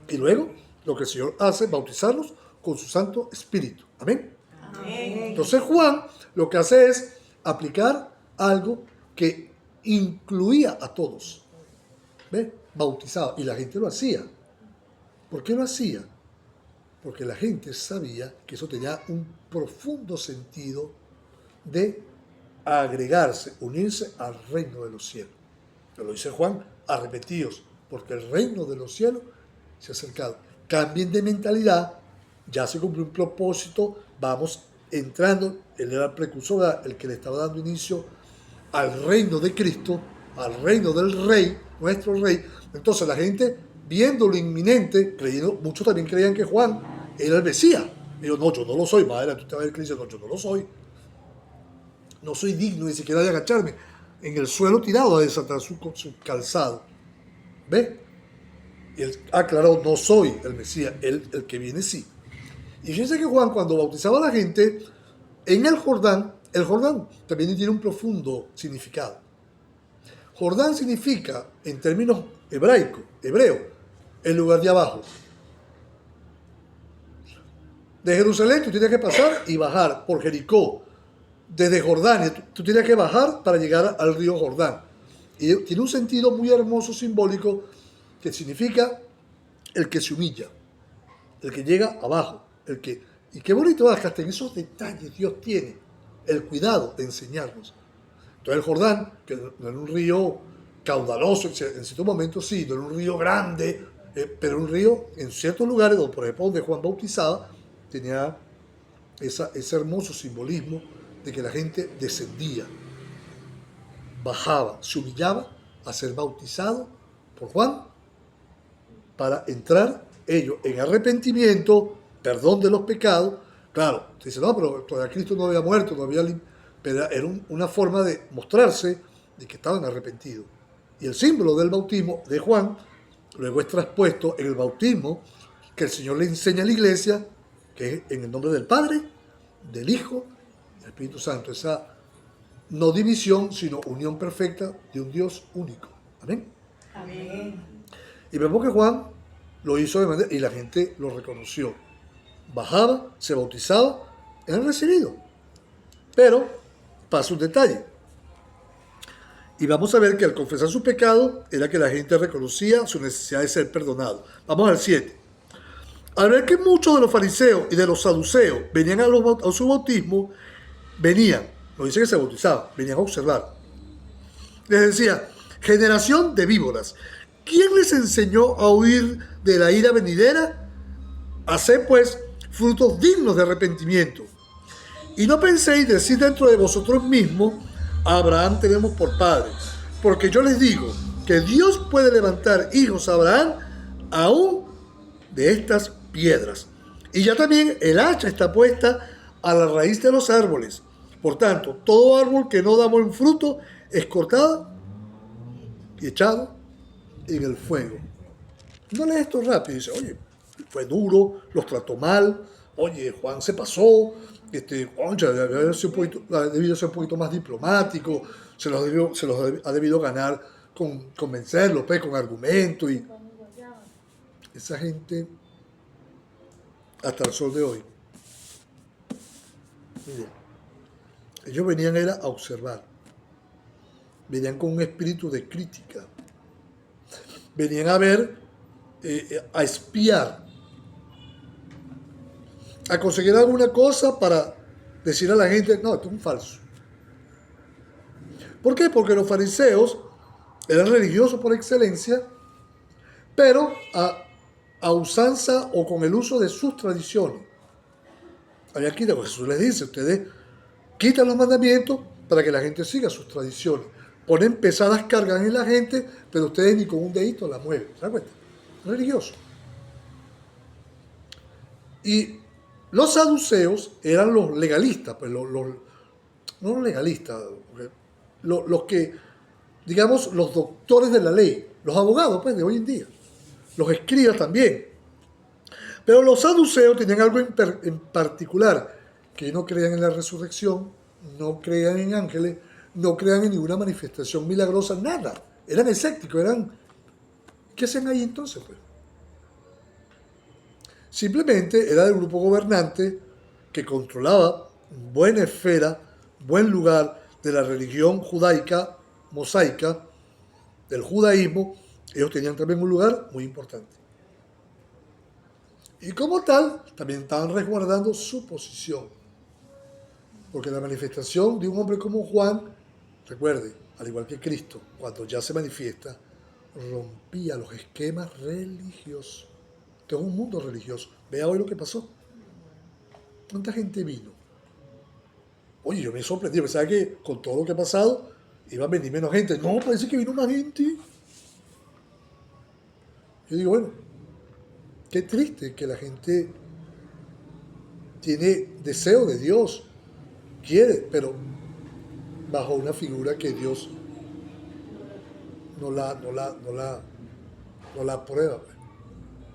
A: Y luego, lo que el Señor hace, bautizarnos con su Santo Espíritu. Amén. Amén. Entonces Juan lo que hace es aplicar algo que incluía a todos. ¿Ves? Bautizado. Y la gente lo hacía. ¿Por qué lo hacía? Porque la gente sabía que eso tenía un profundo sentido de agregarse, unirse al reino de los cielos. Pero lo dice Juan, arrepentidos, porque el reino de los cielos se ha acercado. Cambien de mentalidad, ya se cumplió un propósito, vamos entrando, él era el precursor, el que le estaba dando inicio al reino de Cristo, al reino del Rey, nuestro Rey. Entonces la gente, viendo lo inminente, creyendo, muchos también creían que Juan era el Mesías. Y yo, no, yo no lo soy, madre, tú te vas a ver que dice, no, yo no lo soy. No soy digno ni siquiera de agacharme en el suelo tirado a desatar su calzado. ¿Ve? Y él aclaró, no soy el Mesías, el que viene sí. Y fíjense que Juan, cuando bautizaba a la gente en el Jordán también tiene un profundo significado. Jordán significa, en términos hebreo, el lugar de abajo. De Jerusalén tú tienes que pasar y bajar por Jericó. Desde Jordania tú tienes que bajar para llegar al río Jordán. Y tiene un sentido muy hermoso, simbólico, que significa el que se humilla, el que llega abajo, y qué bonito es que hasta en esos detalles Dios tiene el cuidado de enseñarnos. Entonces el Jordán, que no era un río caudaloso, en ciertos momentos sí, no era un río grande, pero un río en ciertos lugares, por ejemplo donde Juan bautizaba, tenía ese hermoso simbolismo de que la gente descendía, bajaba, se humillaba a ser bautizado por Juan para entrar ellos en arrepentimiento, perdón de los pecados. Claro, te dice, no, pero todavía Cristo no había muerto, no había, pero era una forma de mostrarse de que estaban arrepentidos. Y el símbolo del bautismo de Juan luego es traspuesto en el bautismo que el Señor le enseña a la iglesia, que es en el nombre del Padre, del Hijo y del Espíritu Santo. Esa no división, sino unión perfecta de un Dios único. Amén. Amén. Y vemos que Juan lo hizo de manera, y la gente lo reconoció. Bajaba, se bautizaba, eran recibidos. Pero pasa un detalle. Y vamos a ver que al confesar su pecado, era que la gente reconocía su necesidad de ser perdonado. Vamos al 7. Al ver que muchos de los fariseos y de los saduceos venían a su bautismo, no dice que se bautizaban, venían a observar. Les decía, generación de víboras, ¿quién les enseñó a huir de la ira venidera? Haced pues frutos dignos de arrepentimiento. Y no penséis decir dentro de vosotros mismos, a Abraham tenemos por padre, porque yo les digo que Dios puede levantar hijos a Abraham aún de estas piedras. Y ya también el hacha está puesta a la raíz de los árboles. Por tanto, todo árbol que no da buen fruto es cortado y echado en el fuego. No lee esto rápido y dice, oye, fue duro, los trató mal, oye, Juan se pasó, concha, ha debido ser un poquito más diplomático, se los ha debido ganar con convencerlos, pues, con argumentos. Y esa gente, hasta el sol de hoy, mire, ellos venían era a observar, venían con un espíritu de crítica, venían a ver, a espiar, a conseguir alguna cosa para decir a la gente, no, esto es un falso. ¿Por qué? Porque los fariseos eran religiosos por excelencia, pero a usanza o con el uso de sus tradiciones. Había que Jesús les dice, ustedes quitan los mandamientos para que la gente siga sus tradiciones. Ponen pesadas cargas en la gente, pero ustedes ni con un dedito la mueven. ¿Se dan cuenta? Religioso. Y los saduceos eran los legalistas, pues no los legalistas, los que, digamos, los doctores de la ley, los abogados, pues, de hoy en día, los escribas también. Pero los saduceos tenían algo en particular, que no creían en la resurrección, no creían en ángeles, no creían en ninguna manifestación milagrosa, nada. Eran escépticos, ¿qué hacen ahí entonces, pues? Simplemente era el grupo gobernante que controlaba buena esfera, buen lugar de la religión judaica, mosaica, del judaísmo. Ellos tenían también un lugar muy importante. Y como tal, también estaban resguardando su posición. Porque la manifestación de un hombre como Juan, recuerde, al igual que Cristo, cuando ya se manifiesta, rompía los esquemas religiosos. Esto es un mundo religioso. Vea hoy lo que pasó. ¿Cuánta gente vino? Oye, yo me sorprendí. Pensaba que con todo lo que ha pasado iba a venir menos gente. No, parece que vino más gente. Yo digo, bueno, qué triste que la gente tiene deseo de Dios, quiere, pero bajo una figura que Dios no la aprueba.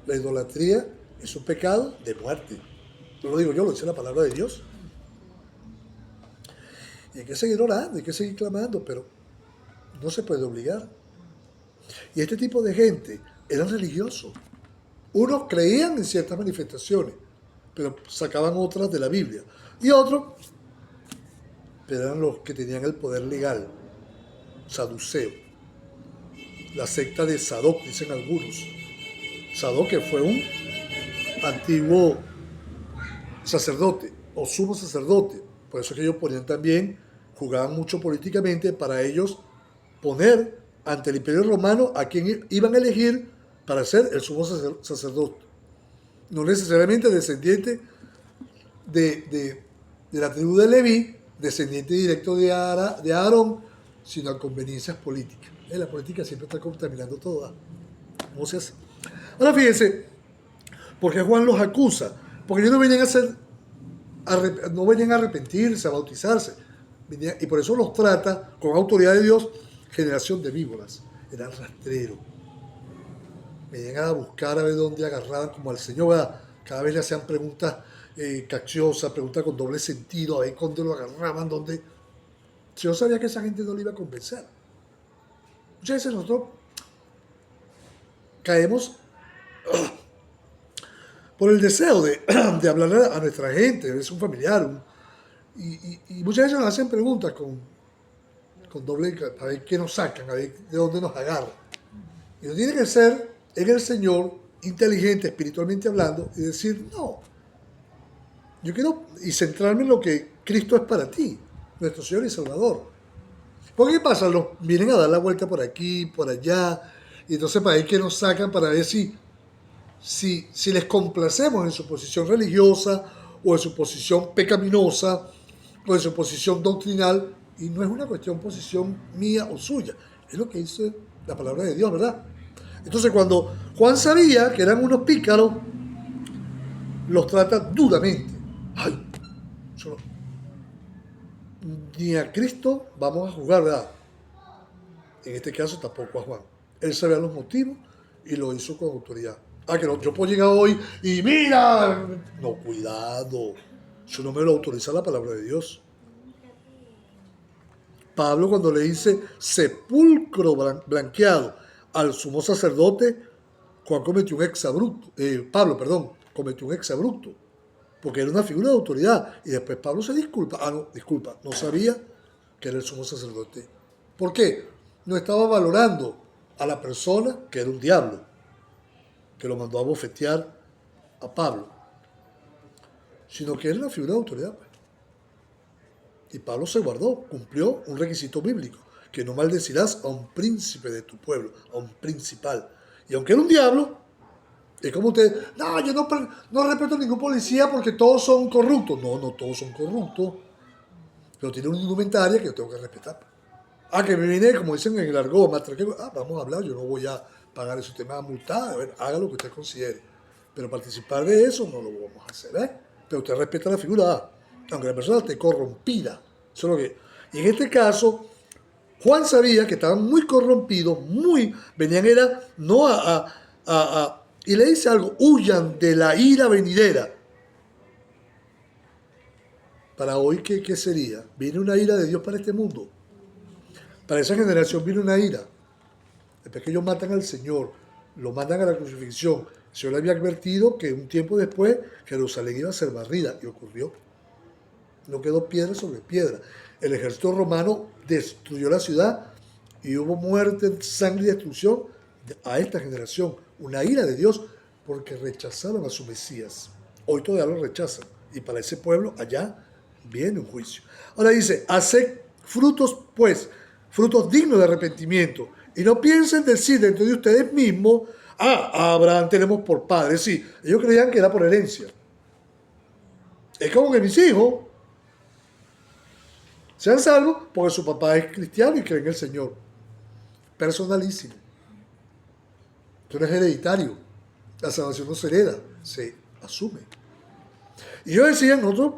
A: La idolatría es un pecado de muerte. No lo digo yo, lo dice la palabra de Dios. Y hay que seguir orando, hay que seguir clamando, pero no se puede obligar. Y este tipo de gente eran religiosos. Unos creían en ciertas manifestaciones, pero sacaban otras de la Biblia. Y otros eran los que tenían el poder legal, saduceo. La secta de Sadoc, dicen algunos. Sadoc, que fue un antiguo sacerdote o sumo sacerdote. Por eso es que ellos ponían también, jugaban mucho políticamente para ellos poner ante el Imperio Romano a quien iban a elegir para ser el sumo sacerdote. No necesariamente descendiente de la tribu de Leví, descendiente directo de Aarón, sino a conveniencias políticas. La política siempre está contaminando todo. ¿Cómo se hace? Ahora fíjense, ¿por qué Juan los acusa? Porque ellos no venían a arrepentirse, a bautizarse. Y por eso los trata con autoridad de Dios, generación de víboras. Eran rastreros. Venían a buscar a ver dónde agarraban como al Señor, ¿verdad? Cada vez le hacían preguntas capciosas, preguntas con doble sentido, a ver dónde lo agarraban, dónde. El Señor sabía que esa gente no le iba a convencer. Muchas veces nosotros caemos por el deseo de hablar a nuestra gente, es un familiar, y muchas veces nos hacen preguntas con doble, a ver qué nos sacan, a ver de dónde nos agarran. Y no tiene que ser en el Señor, inteligente, espiritualmente hablando, y decir, no, yo quiero y centrarme en lo que Cristo es para ti, nuestro Señor y Salvador. Porque ¿qué pasa? Vienen a dar la vuelta por aquí, por allá, y entonces para ver qué nos sacan para ver si les complacemos en su posición religiosa, o en su posición pecaminosa, o en su posición doctrinal, y no es una posición mía o suya, es lo que dice la palabra de Dios, ¿verdad? Entonces cuando Juan sabía que eran unos pícaros, los trata duramente. Ay, ni a Cristo vamos a jugar, ¿verdad? En este caso tampoco a Juan. Él sabía los motivos y lo hizo con autoridad. Ah, que no, yo puedo llegar hoy y mira, no, cuidado, eso no me lo autoriza la palabra de Dios. Pablo, cuando le dice sepulcro blanqueado al sumo sacerdote, Juan cometió un exabrupto, Pablo, perdón, cometió un exabrupto, porque era una figura de autoridad. Y después Pablo se disculpa. Ah, no, disculpa, no sabía que era el sumo sacerdote. ¿Por qué? No estaba valorando a la persona que era un diablo, que lo mandó a bofetear a Pablo, sino que era una figura de autoridad. Pues. Y Pablo se guardó, cumplió un requisito bíblico, que no maldecirás a un príncipe de tu pueblo, a un principal. Y aunque era un diablo, es como usted, no, yo no respeto a ningún policía porque todos son corruptos. No, no todos son corruptos, pero tiene una indumentaria que yo tengo que respetar. Ah, que me vine, como dicen en el argot, vamos a hablar, yo no voy a pagar ese tema multado, a ver, haga lo que usted considere. Pero participar de eso no lo vamos a hacer, ¿eh? Pero usted respeta la figura, aunque la persona esté corrompida. Eso es lo que... Y en este caso, Juan sabía que estaban muy corrompidos, venían era, no y le dice algo, huyan de la ira venidera. Para hoy, ¿qué sería? Viene una ira de Dios para este mundo. Para esa generación viene una ira. Después que ellos matan al Señor, lo mandan a la crucifixión. El Señor le había advertido que un tiempo después Jerusalén iba a ser barrida, y ocurrió. No quedó piedra sobre piedra. El ejército romano destruyó la ciudad y hubo muerte, sangre y destrucción a esta generación. Una ira de Dios porque rechazaron a su Mesías. Hoy todavía lo rechazan. Y para ese pueblo allá viene un juicio. Ahora dice, haced frutos pues, frutos dignos de arrepentimiento. Y no piensen decir dentro de ustedes mismos, a Abraham tenemos por padre. Sí, ellos creían que era por herencia. Es como que mis hijos sean salvos porque su papá es cristiano y cree en el Señor. Personalísimo. Esto no es hereditario. La salvación no se hereda, se asume. Y yo decía, nosotros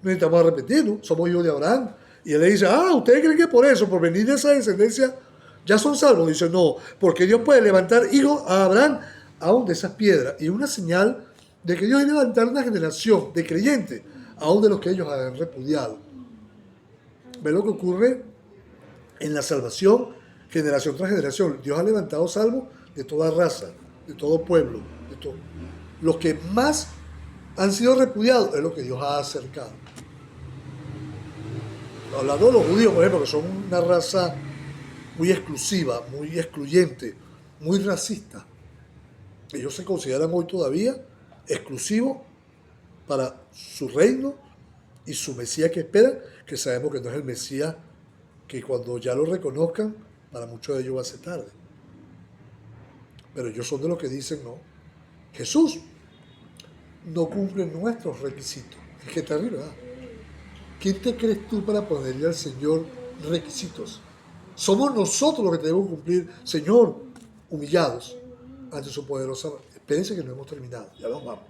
A: necesitamos arrepentirnos, somos hijos de Abraham. Y él le dice, ¿ustedes creen que por eso, por venir de esa descendencia, ya son salvos? Dice, no, porque Dios puede levantar hijos a Abraham aún de esas piedras. Y una señal de que Dios va a levantar una generación de creyentes aún de los que ellos han repudiado. ¿Ve lo que ocurre en la salvación, generación tras generación? Dios ha levantado salvos de toda raza, de todo pueblo, de todo. Los que más han sido repudiados es lo que Dios ha acercado. Hablando de los judíos, por ejemplo, que son una raza muy exclusiva, muy excluyente, muy racista. Ellos se consideran hoy todavía exclusivos para su reino y su Mesías que esperan, que sabemos que no es el Mesías, que cuando ya lo reconozcan, para muchos de ellos va a ser tarde. Pero ellos son de los que dicen, no, Jesús no cumple nuestros requisitos. Es que terrible, ¿verdad? ¿Quién te crees tú para ponerle al Señor requisitos? Somos nosotros los que tenemos que cumplir, Señor, humillados ante su poderosa mano. Espérense que no hemos terminado, ya nos vamos.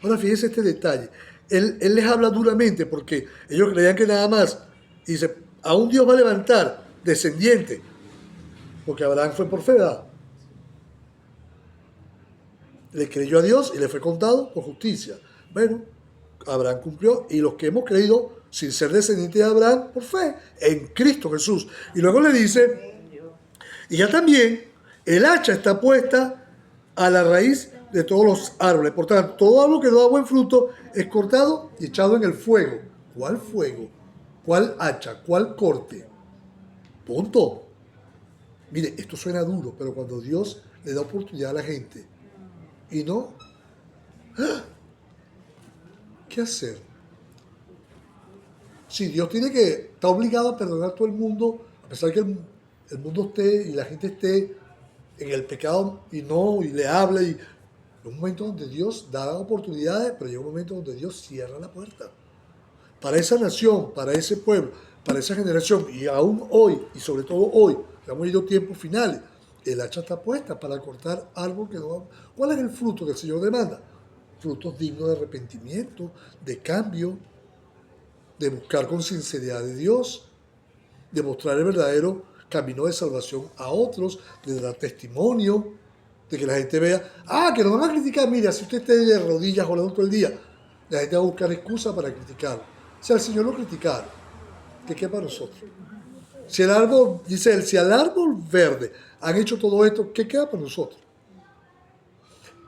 A: Ahora fíjense este detalle. Él les habla duramente porque ellos creían que nada más, y dice, aún Dios va a levantar descendientes, porque Abraham fue por fe, ¿verdad? Le creyó a Dios y le fue contado por justicia. Bueno, Abraham cumplió, y los que hemos creído sin ser descendientes de Abraham por fe en Cristo Jesús. Y luego le dice, y ya también el hacha está puesta a la raíz de todos los árboles. Por tanto, todo árbol que no da buen fruto es cortado y echado en el fuego. ¿Cuál fuego? ¿Cuál hacha? ¿Cuál corte? Punto. Mire, esto suena duro, pero cuando Dios le da oportunidad a la gente y no, ¿qué hacer? Si Dios está obligado a perdonar a todo el mundo, a pesar que el mundo esté y la gente esté en el pecado y le habla, y hay un momento donde Dios da oportunidades, pero llega un momento donde Dios cierra la puerta. Para esa nación, para ese pueblo, para esa generación, y aún hoy, y sobre todo hoy, que hemos ido a tiempos finales, el hacha está puesta para cortar árbol que no... ¿Cuál es el fruto que el Señor demanda? Frutos dignos de arrepentimiento, de cambio, de buscar con sinceridad de Dios, de mostrar el verdadero camino de salvación a otros, de dar testimonio, de que la gente vea, que nos van a criticar, mira, si usted esté de rodillas orando todo el día, la gente va a buscar excusa para criticarlo. Si al Señor lo criticaron, ¿qué queda para nosotros? Si el árbol, dice él, si al árbol verde han hecho todo esto, ¿qué queda para nosotros?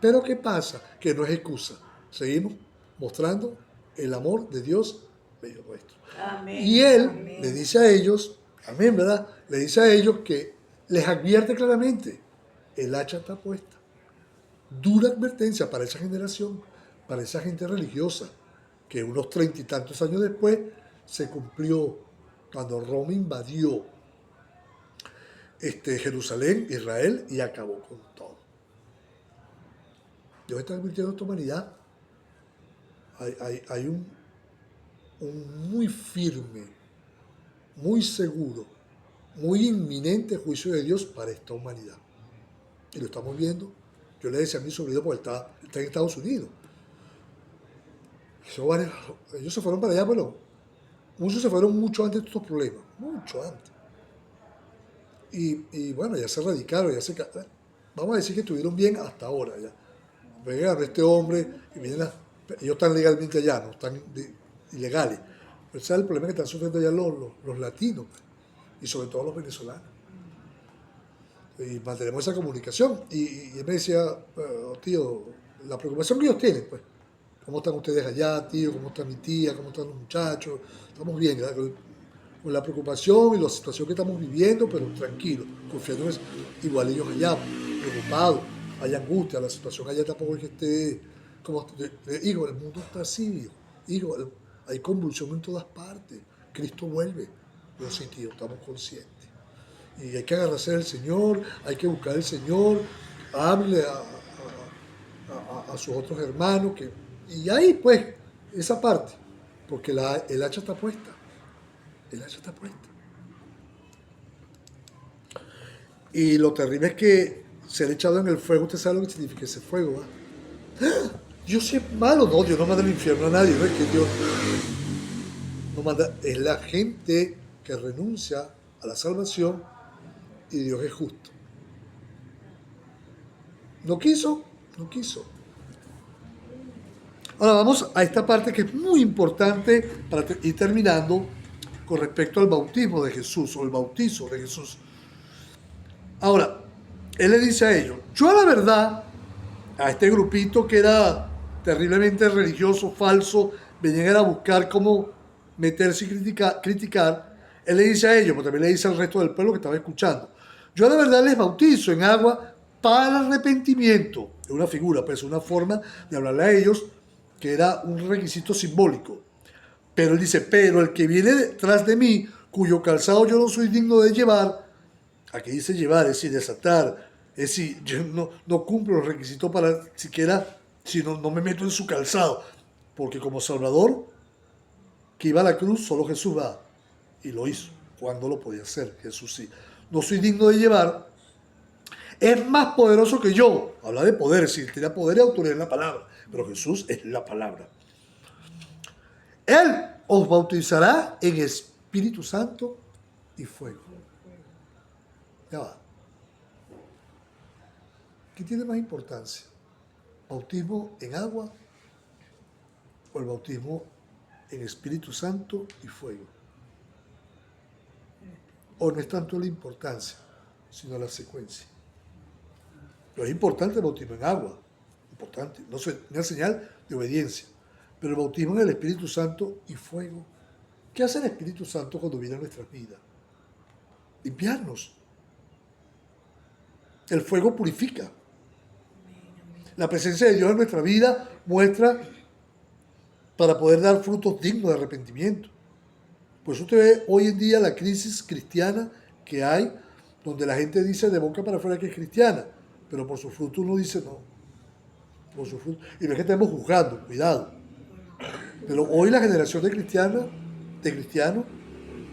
A: Pero ¿qué pasa? Que no es excusa. Seguimos mostrando el amor de Dios bello nuestro. Amén. Y él amén. Le dice a ellos, amén, ¿verdad? Le dice a ellos que les advierte claramente, el hacha está puesta. Dura advertencia para esa generación, para esa gente religiosa, que unos 30 y tantos años después se cumplió cuando Roma invadió Jerusalén, Israel, y acabó con todo. Dios está advirtiendo a esta humanidad. Hay un muy firme, muy seguro, muy inminente juicio de Dios para esta humanidad. Y lo estamos viendo. Yo le decía a mi sobrino, porque está en Estados Unidos. Ellos se fueron para allá, pero muchos se fueron mucho antes de estos problemas, mucho antes. Y bueno, ya se radicaron, vamos a decir que estuvieron bien hasta ahora. Ya. Llegaron este hombre, y ellos están legalmente allá, no están ilegales. Pero ese es el problema que están sufriendo allá los latinos, y sobre todo los venezolanos. Y mantenemos esa comunicación. Y él me decía, tío, la preocupación que ellos tienen, pues, ¿cómo están ustedes allá, tío? ¿Cómo está mi tía? ¿Cómo están los muchachos? Estamos bien, ¿verdad? Con la preocupación y la situación que estamos viviendo, pero tranquilos, confiando en eso. Igual ellos allá, preocupados, hay angustia, la situación allá tampoco es que esté como... Hijo, el mundo está así, hijo, hay convulsión en todas partes, Cristo vuelve, pero sí, tío, estamos conscientes. Y hay que agarrarse al Señor, hay que buscar al Señor, hable a sus otros hermanos, y ahí pues, esa parte, porque el hacha está puesta. El hacha está puesta. Y lo terrible es que ser echado en el fuego, usted sabe lo que significa ese fuego. Yo soy malo, no, Dios no manda al infierno a nadie, no es que Dios no manda, es la gente que renuncia a la salvación y Dios es justo. No quiso. Ahora vamos a esta parte que es muy importante para ir terminando con respecto al bautismo de Jesús o el bautizo de Jesús. Ahora, él le dice a ellos, yo a la verdad, a este grupito que era terriblemente religioso, falso, venían a buscar cómo meterse y criticar, él le dice a ellos, pero también le dice al resto del pueblo que estaba escuchando, yo a la verdad les bautizo en agua para arrepentimiento. Es una figura, pues es una forma de hablarle a ellos que era un requisito simbólico. Pero él dice, pero el que viene detrás de mí, cuyo calzado yo no soy digno de llevar, aquí dice llevar, es decir, desatar, es decir, yo no cumplo los requisitos para siquiera, si no me meto en su calzado, porque como Salvador, que iba a la cruz, solo Jesús va, y lo hizo, cuando lo podía hacer, Jesús sí. No soy digno de llevar, es más poderoso que yo, habla de poder, si tiene poder y autoridad en la palabra, pero Jesús es la palabra. Él os bautizará en Espíritu Santo y fuego. Ya va. ¿Qué tiene más importancia? ¿Bautismo en agua o el bautismo en Espíritu Santo y fuego? O no es tanto la importancia, sino la secuencia. Pero es importante el bautismo en agua, importante, no es una señal de obediencia. Pero el bautismo en el Espíritu Santo y fuego. ¿Qué hace el Espíritu Santo cuando viene a nuestras vidas? Limpiarnos. El fuego purifica. La presencia de Dios en nuestra vida muestra para poder dar frutos dignos de arrepentimiento. Por eso usted ve hoy en día la crisis cristiana que hay, donde la gente dice de boca para afuera que es cristiana, pero por su fruto uno dice no. Por su fruto. Y no es que estemos juzgando, cuidado. Pero hoy la generación de cristianos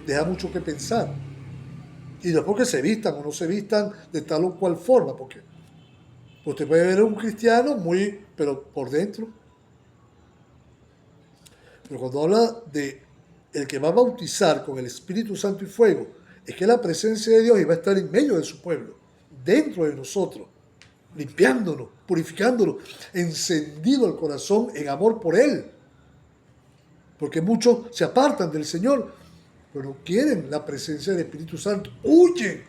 A: deja mucho que pensar. Y no es porque se vistan o no se vistan de tal o cual forma, porque usted puede ver a un cristiano pero por dentro. Pero cuando habla de el que va a bautizar con el Espíritu Santo y fuego, es que la presencia de Dios iba a estar en medio de su pueblo, dentro de nosotros, limpiándonos, purificándonos, encendido el corazón en amor por Él. Porque muchos se apartan del Señor, pero no quieren la presencia del Espíritu Santo, huyen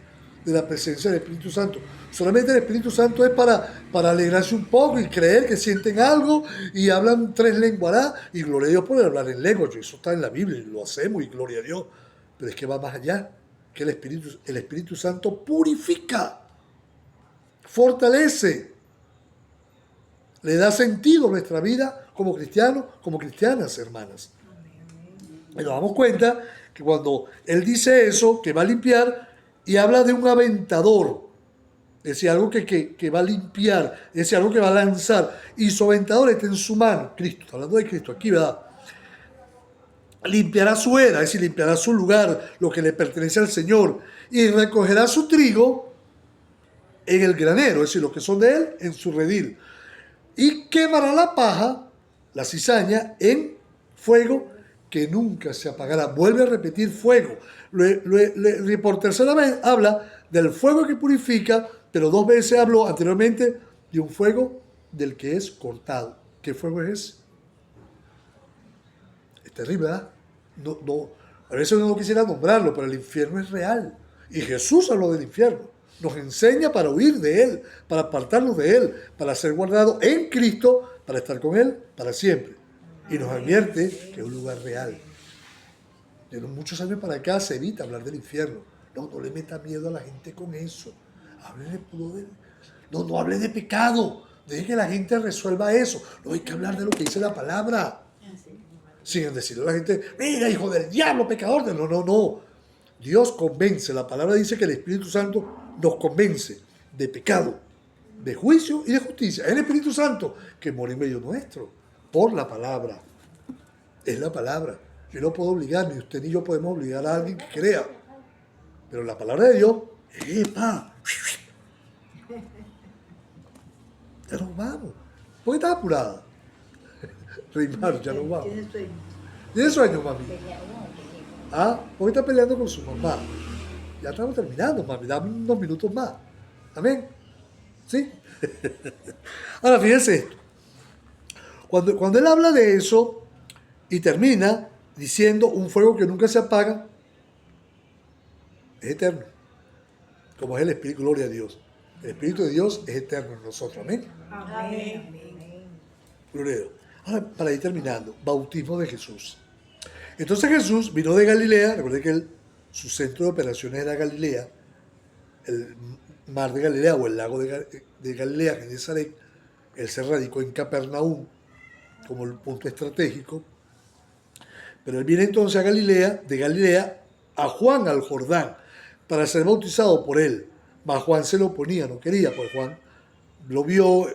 A: de la presencia del Espíritu Santo. Solamente el Espíritu Santo es para alegrarse un poco y creer que sienten algo y hablan 3 lenguas, y gloria a Dios por hablar en lenguas. Eso está en la Biblia y lo hacemos y gloria a Dios. Pero es que va más allá, que el Espíritu Santo purifica, fortalece, le da sentido a nuestra vida como cristianos, como cristianas, hermanas. Y nos damos cuenta que cuando Él dice eso, que va a limpiar, y habla de un aventador, es decir, algo que va a limpiar, es decir, algo que va a lanzar, y su aventador está en su mano, Cristo, está hablando de Cristo aquí, ¿verdad? Limpiará su era, es decir, limpiará su lugar, lo que le pertenece al Señor, y recogerá su trigo en el granero, es decir, lo que son de Él, en su redil, y quemará la paja, la cizaña, en fuego que nunca se apagará. Vuelve a repetir fuego. Por tercera vez habla del fuego que purifica, pero 2 veces habló anteriormente de un fuego del que es cortado. ¿Qué fuego es ese? Es terrible, ¿verdad? A veces uno no quisiera nombrarlo, pero el infierno es real. Y Jesús habló del infierno. Nos enseña para huir de él, para apartarnos de él, para ser guardados en Cristo, para estar con él para siempre. Y nos advierte que es un lugar real. De muchos años para acá se evita hablar del infierno. No le meta miedo a la gente con eso. Hable puro de... No hable de pecado. Deje que la gente resuelva eso. No hay que hablar de lo que dice la palabra. Sin decirle a la gente, mira, hijo del diablo, pecador. No. Dios convence. La palabra dice que el Espíritu Santo nos convence de pecado, de juicio y de justicia. Es el Espíritu Santo que mora en medio nuestro por la palabra. Es la palabra. Yo no puedo obligar, ni usted ni yo podemos obligar a alguien que crea. Pero la palabra de Dios, ¡epa! Ya nos vamos. ¿Por qué estás apurada? Reymar, ya nos vamos. ¿Tienes sueño, mami? ¿Ah? ¿Por qué está peleando con su mamá? Ya estamos terminando, mami. Dame unos minutos más. ¿Amén? ¿Sí? Ahora, fíjense esto. Cuando él habla de eso y termina diciendo un fuego que nunca se apaga, es eterno. Como es el Espíritu, gloria a Dios. El Espíritu de Dios es eterno en nosotros. Amén. Amén. Gloria a Dios. Ahora, para ir terminando, bautismo de Jesús. Entonces Jesús vino de Galilea, recuerden que su centro de operaciones era Galilea, el mar de Galilea o el lago de Galilea, Genesaret. Él se radicó en Capernaum como el punto estratégico. Pero él viene entonces a Galilea, de Galilea a Juan al Jordán, para ser bautizado por él. Mas Juan se lo oponía, no quería, pues Juan lo vio,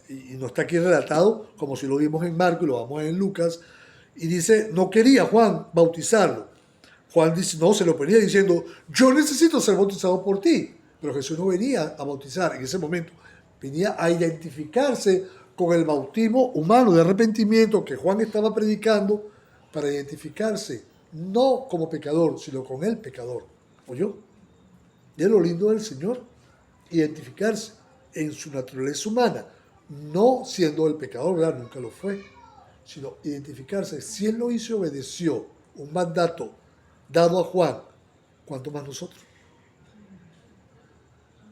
A: y no está aquí relatado, como si lo vimos en Marcos y lo vamos en Lucas, y dice, no quería Juan bautizarlo. Juan dice, no, se lo oponía diciendo, yo necesito ser bautizado por ti. Pero Jesús no venía a bautizar en ese momento, venía a identificarse con el bautismo humano de arrepentimiento que Juan estaba predicando, para identificarse, no como pecador, sino con el pecador. ¿Oyó? Y es lo lindo del Señor, identificarse en su naturaleza humana, no siendo el pecador, ¿verdad? Nunca lo fue, sino identificarse. Si Él lo hizo y obedeció un mandato dado a Juan, ¿cuánto más nosotros?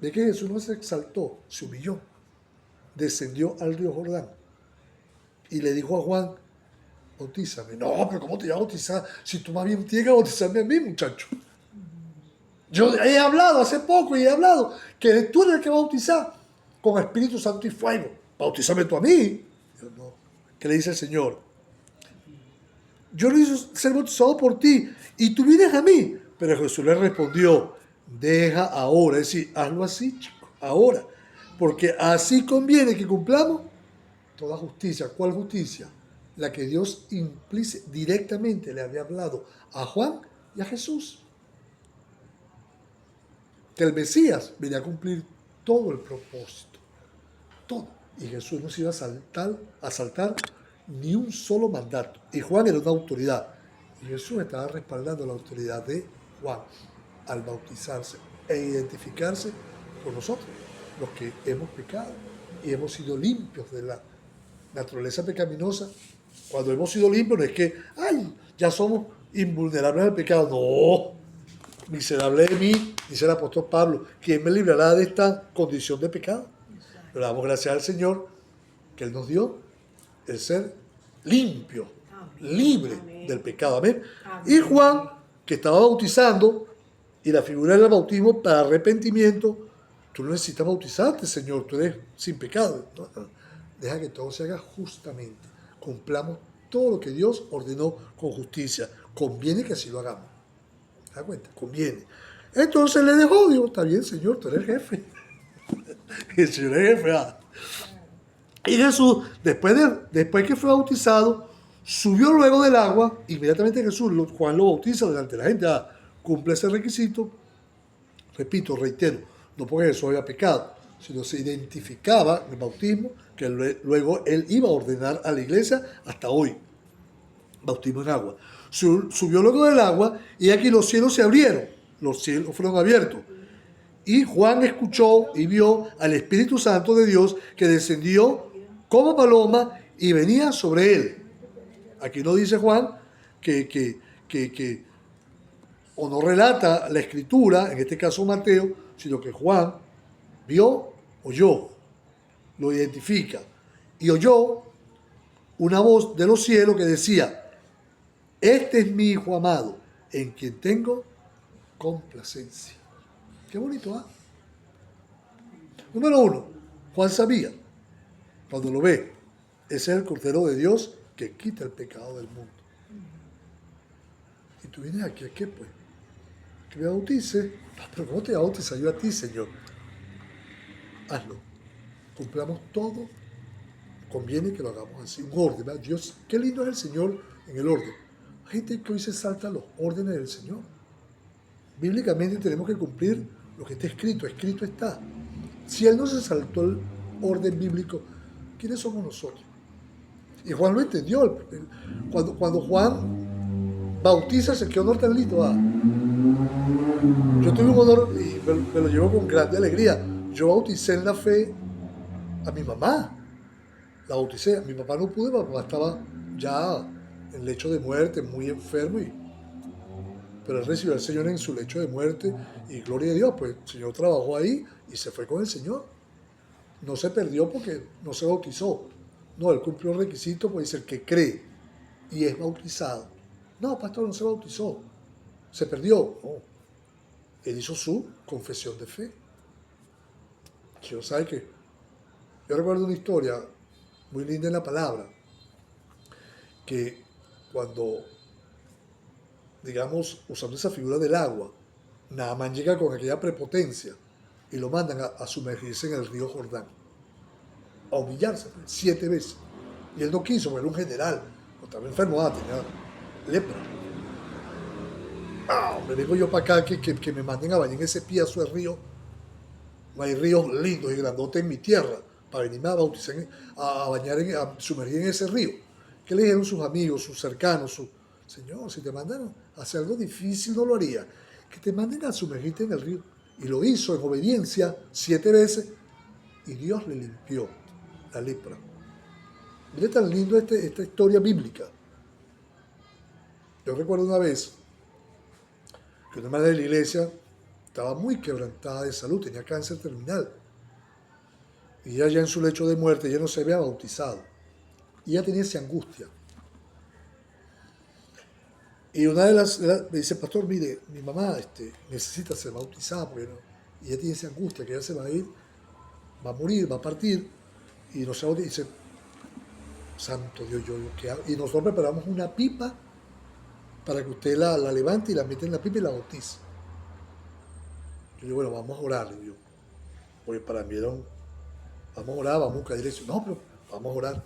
A: Ve que Jesús no se exaltó, se humilló, descendió al río Jordán y le dijo a Juan, bautízame. No, pero ¿cómo te voy a bautizar? Si tú más bien tienes que bautizarme a mí, muchacho. Yo he hablado hace poco y he hablado que tú eres el que bautizar con Espíritu Santo y fuego. Bautízame tú a mí. Yo, no. ¿Qué le dice el Señor? Yo no hice ser bautizado por ti y tú vienes a mí. Pero Jesús le respondió, deja ahora, es decir, hazlo así, chico, ahora. Porque así conviene que cumplamos toda justicia. ¿Cuál justicia? La que Dios directamente le había hablado a Juan y a Jesús. Que el Mesías venía a cumplir todo el propósito. Todo. Y Jesús no se iba a saltar ni un solo mandato. Y Juan era una autoridad. Y Jesús estaba respaldando la autoridad de Juan. al bautizarse e identificarse con nosotros, los que hemos pecado y hemos sido limpios de la naturaleza pecaminosa. Cuando hemos sido limpios no es que, ay, ya somos invulnerables al pecado. No, miserable de mí, dice el apóstol Pablo, ¿quién me librará de esta condición de pecado? Le damos gracias al Señor que Él nos dio el ser limpio, libre del pecado. Amén. Y Juan, que estaba bautizando, y la figura del bautismo para arrepentimiento, tú no necesitas bautizarte, Señor, tú eres sin pecado. No, no. Deja que todo se haga justamente. Cumplamos todo lo que Dios ordenó con justicia. Conviene que así lo hagamos. ¿Te das cuenta? Conviene. Entonces le dejó, digo, está bien, Señor, tú eres el jefe. El Señor es el jefe. Y Jesús, después que fue bautizado, subió luego del agua. Inmediatamente Jesús, Juan lo bautiza delante de la gente. Cumple ese requisito. Repito, reitero, no porque Jesús había pecado, sino se identificaba en el bautismo que luego Él iba a ordenar a la iglesia hasta hoy. Bautismo en agua. Subió luego del agua y aquí los cielos se abrieron. Los cielos fueron abiertos. Y Juan escuchó y vio al Espíritu Santo de Dios que descendió como paloma y venía sobre él. Aquí no dice Juan o no relata la escritura, en este caso Mateo, sino que Juan vio, oyó, lo identifica y oyó una voz de los cielos que decía: este es mi Hijo amado, en quien tengo complacencia. Qué bonito, ¿ah? Número 1, Juan sabía, cuando lo ve, ese es el Cordero de Dios que quita el pecado del mundo. Y tú vienes aquí, ¿a qué pues? Que me bautice. Pero ¿cómo te bautiza yo a ti, Señor? Hazlo. Cumplamos todo. Conviene que lo hagamos así. Un orden, ¿verdad? Dios, qué lindo es el Señor en el orden. Hay gente que hoy se salta los órdenes del Señor. Bíblicamente tenemos que cumplir lo que está escrito. Escrito está. Si Él no se saltó el orden bíblico, ¿quiénes somos nosotros? Y Juan lo entendió. Cuando Juan bautiza, se quedó honor tan lindo. Yo tuve un honor y me lo llevo con grande alegría. Yo bauticé en la fe a mi mamá. La bauticé. A mi papá no pude, mi papá estaba ya en lecho de muerte, muy enfermo. Pero él recibió al Señor en su lecho de muerte y gloria a Dios, pues el Señor trabajó ahí y se fue con el Señor. No se perdió porque no se bautizó. No, él cumplió el requisito, pues dice el que cree y es bautizado. No, pastor, no se bautizó. Se perdió. No. Él hizo su confesión de fe. Yo sabe que yo recuerdo una historia muy linda en la palabra, que cuando, digamos, usando esa figura del agua, Naamán llega con aquella prepotencia y lo mandan a sumergirse en el río Jordán, a humillarse 7 veces. Y él no quiso, porque era un general, estaba enfermo, tenía lepra. Me vengo yo para acá que me manden a bañar en ese piazo de río. No hay ríos lindos y grandotes en mi tierra para venirme a bautizar, a bañar, a sumergir en ese río. ¿Qué le dijeron sus amigos, sus cercanos? Señor, si te mandan a hacer algo difícil, no lo haría. Que te manden a sumergirte en el río. Y lo hizo en obediencia 7 veces y Dios le limpió la lepra. Mire tan lindo esta historia bíblica. Yo recuerdo una vez que una madre de la iglesia estaba muy quebrantada de salud, tenía cáncer terminal. Y ella ya en su lecho de muerte, ella no se había bautizado. Y ella tenía esa angustia. Y una de las me dice: pastor, mire, mi mamá necesita ser bautizada, porque no. Y ella tiene esa angustia, que ella se va a ir, va a morir, va a partir, y no se bautiza. Y dice: santo Dios, yo ¿qué hago? Y nosotros preparamos una pipa para que usted la levante y la mete en la pipa y la bautice. Yo digo: bueno, vamos a orar. Yo, porque para mí era vamos a orar, vamos a buscar dirección. No, pero vamos a orar.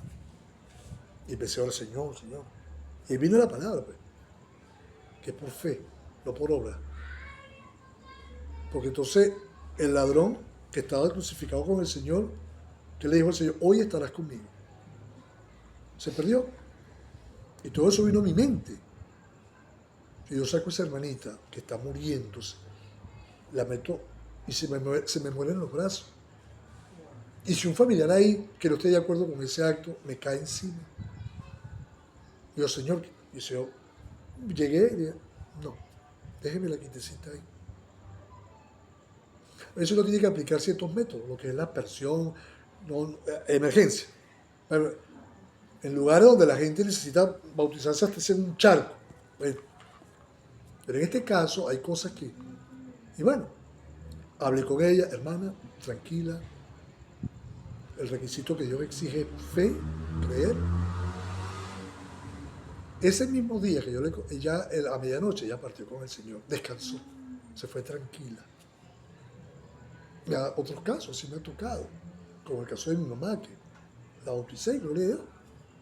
A: Y empecé a orar: Señor. Y vino la palabra, pues, que es por fe, no por obra. Porque entonces el ladrón que estaba crucificado con el Señor, que le dijo al Señor: hoy estarás conmigo. Se perdió. Y todo eso vino a mi mente. Y yo saco a esa hermanita que está muriéndose la meto y se me mueren los brazos. Y si un familiar ahí que no esté de acuerdo con ese acto me cae encima, digo, Señor, y si yo llegué y dije, no, déjeme la quietecita ahí. Eso no tiene que aplicar ciertos métodos, lo que es la aspersión, no, emergencia. Pero en lugares donde la gente necesita bautizarse hasta en un charco. Bueno, pero en este caso hay cosas que, y bueno, hablé con ella, hermana, tranquila. El requisito que Dios exige es fe, creer. Ese mismo día que ella a medianoche ya partió con el Señor, descansó, se fue tranquila. Otros casos sí me ha tocado, como el caso de mi mamá, que la bauticé, gloria a Dios,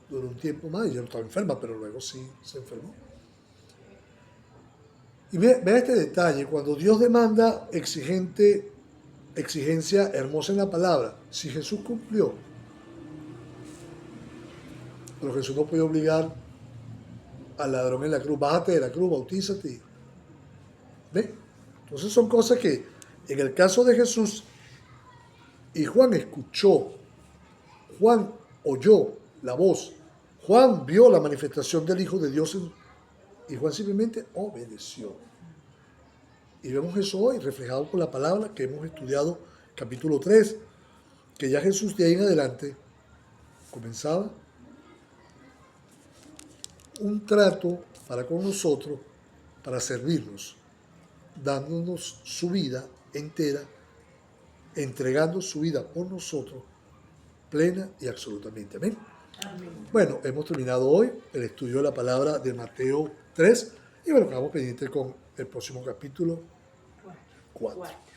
A: duró un tiempo más y ya no estaba enferma, pero luego sí se enfermó. Y vea este detalle, cuando Dios demanda exigencia hermosa en la palabra, si Jesús cumplió, pero Jesús no puede obligar al ladrón en la cruz, bájate de la cruz, bautízate. ¿Ve? Entonces son cosas que en el caso de Jesús, y Juan escuchó, Juan oyó la voz, Juan vio la manifestación del Hijo de Dios y Juan simplemente obedeció. Y vemos eso hoy reflejado por la palabra que hemos estudiado, capítulo 3, que ya Jesús de ahí en adelante comenzaba un trato para con nosotros, para servirnos, dándonos su vida entera, entregando su vida por nosotros, plena y absolutamente. Amén. Amén. Bueno, hemos terminado hoy el estudio de la palabra de Mateo 3 y bueno, quedamos pendientes con el próximo capítulo 4.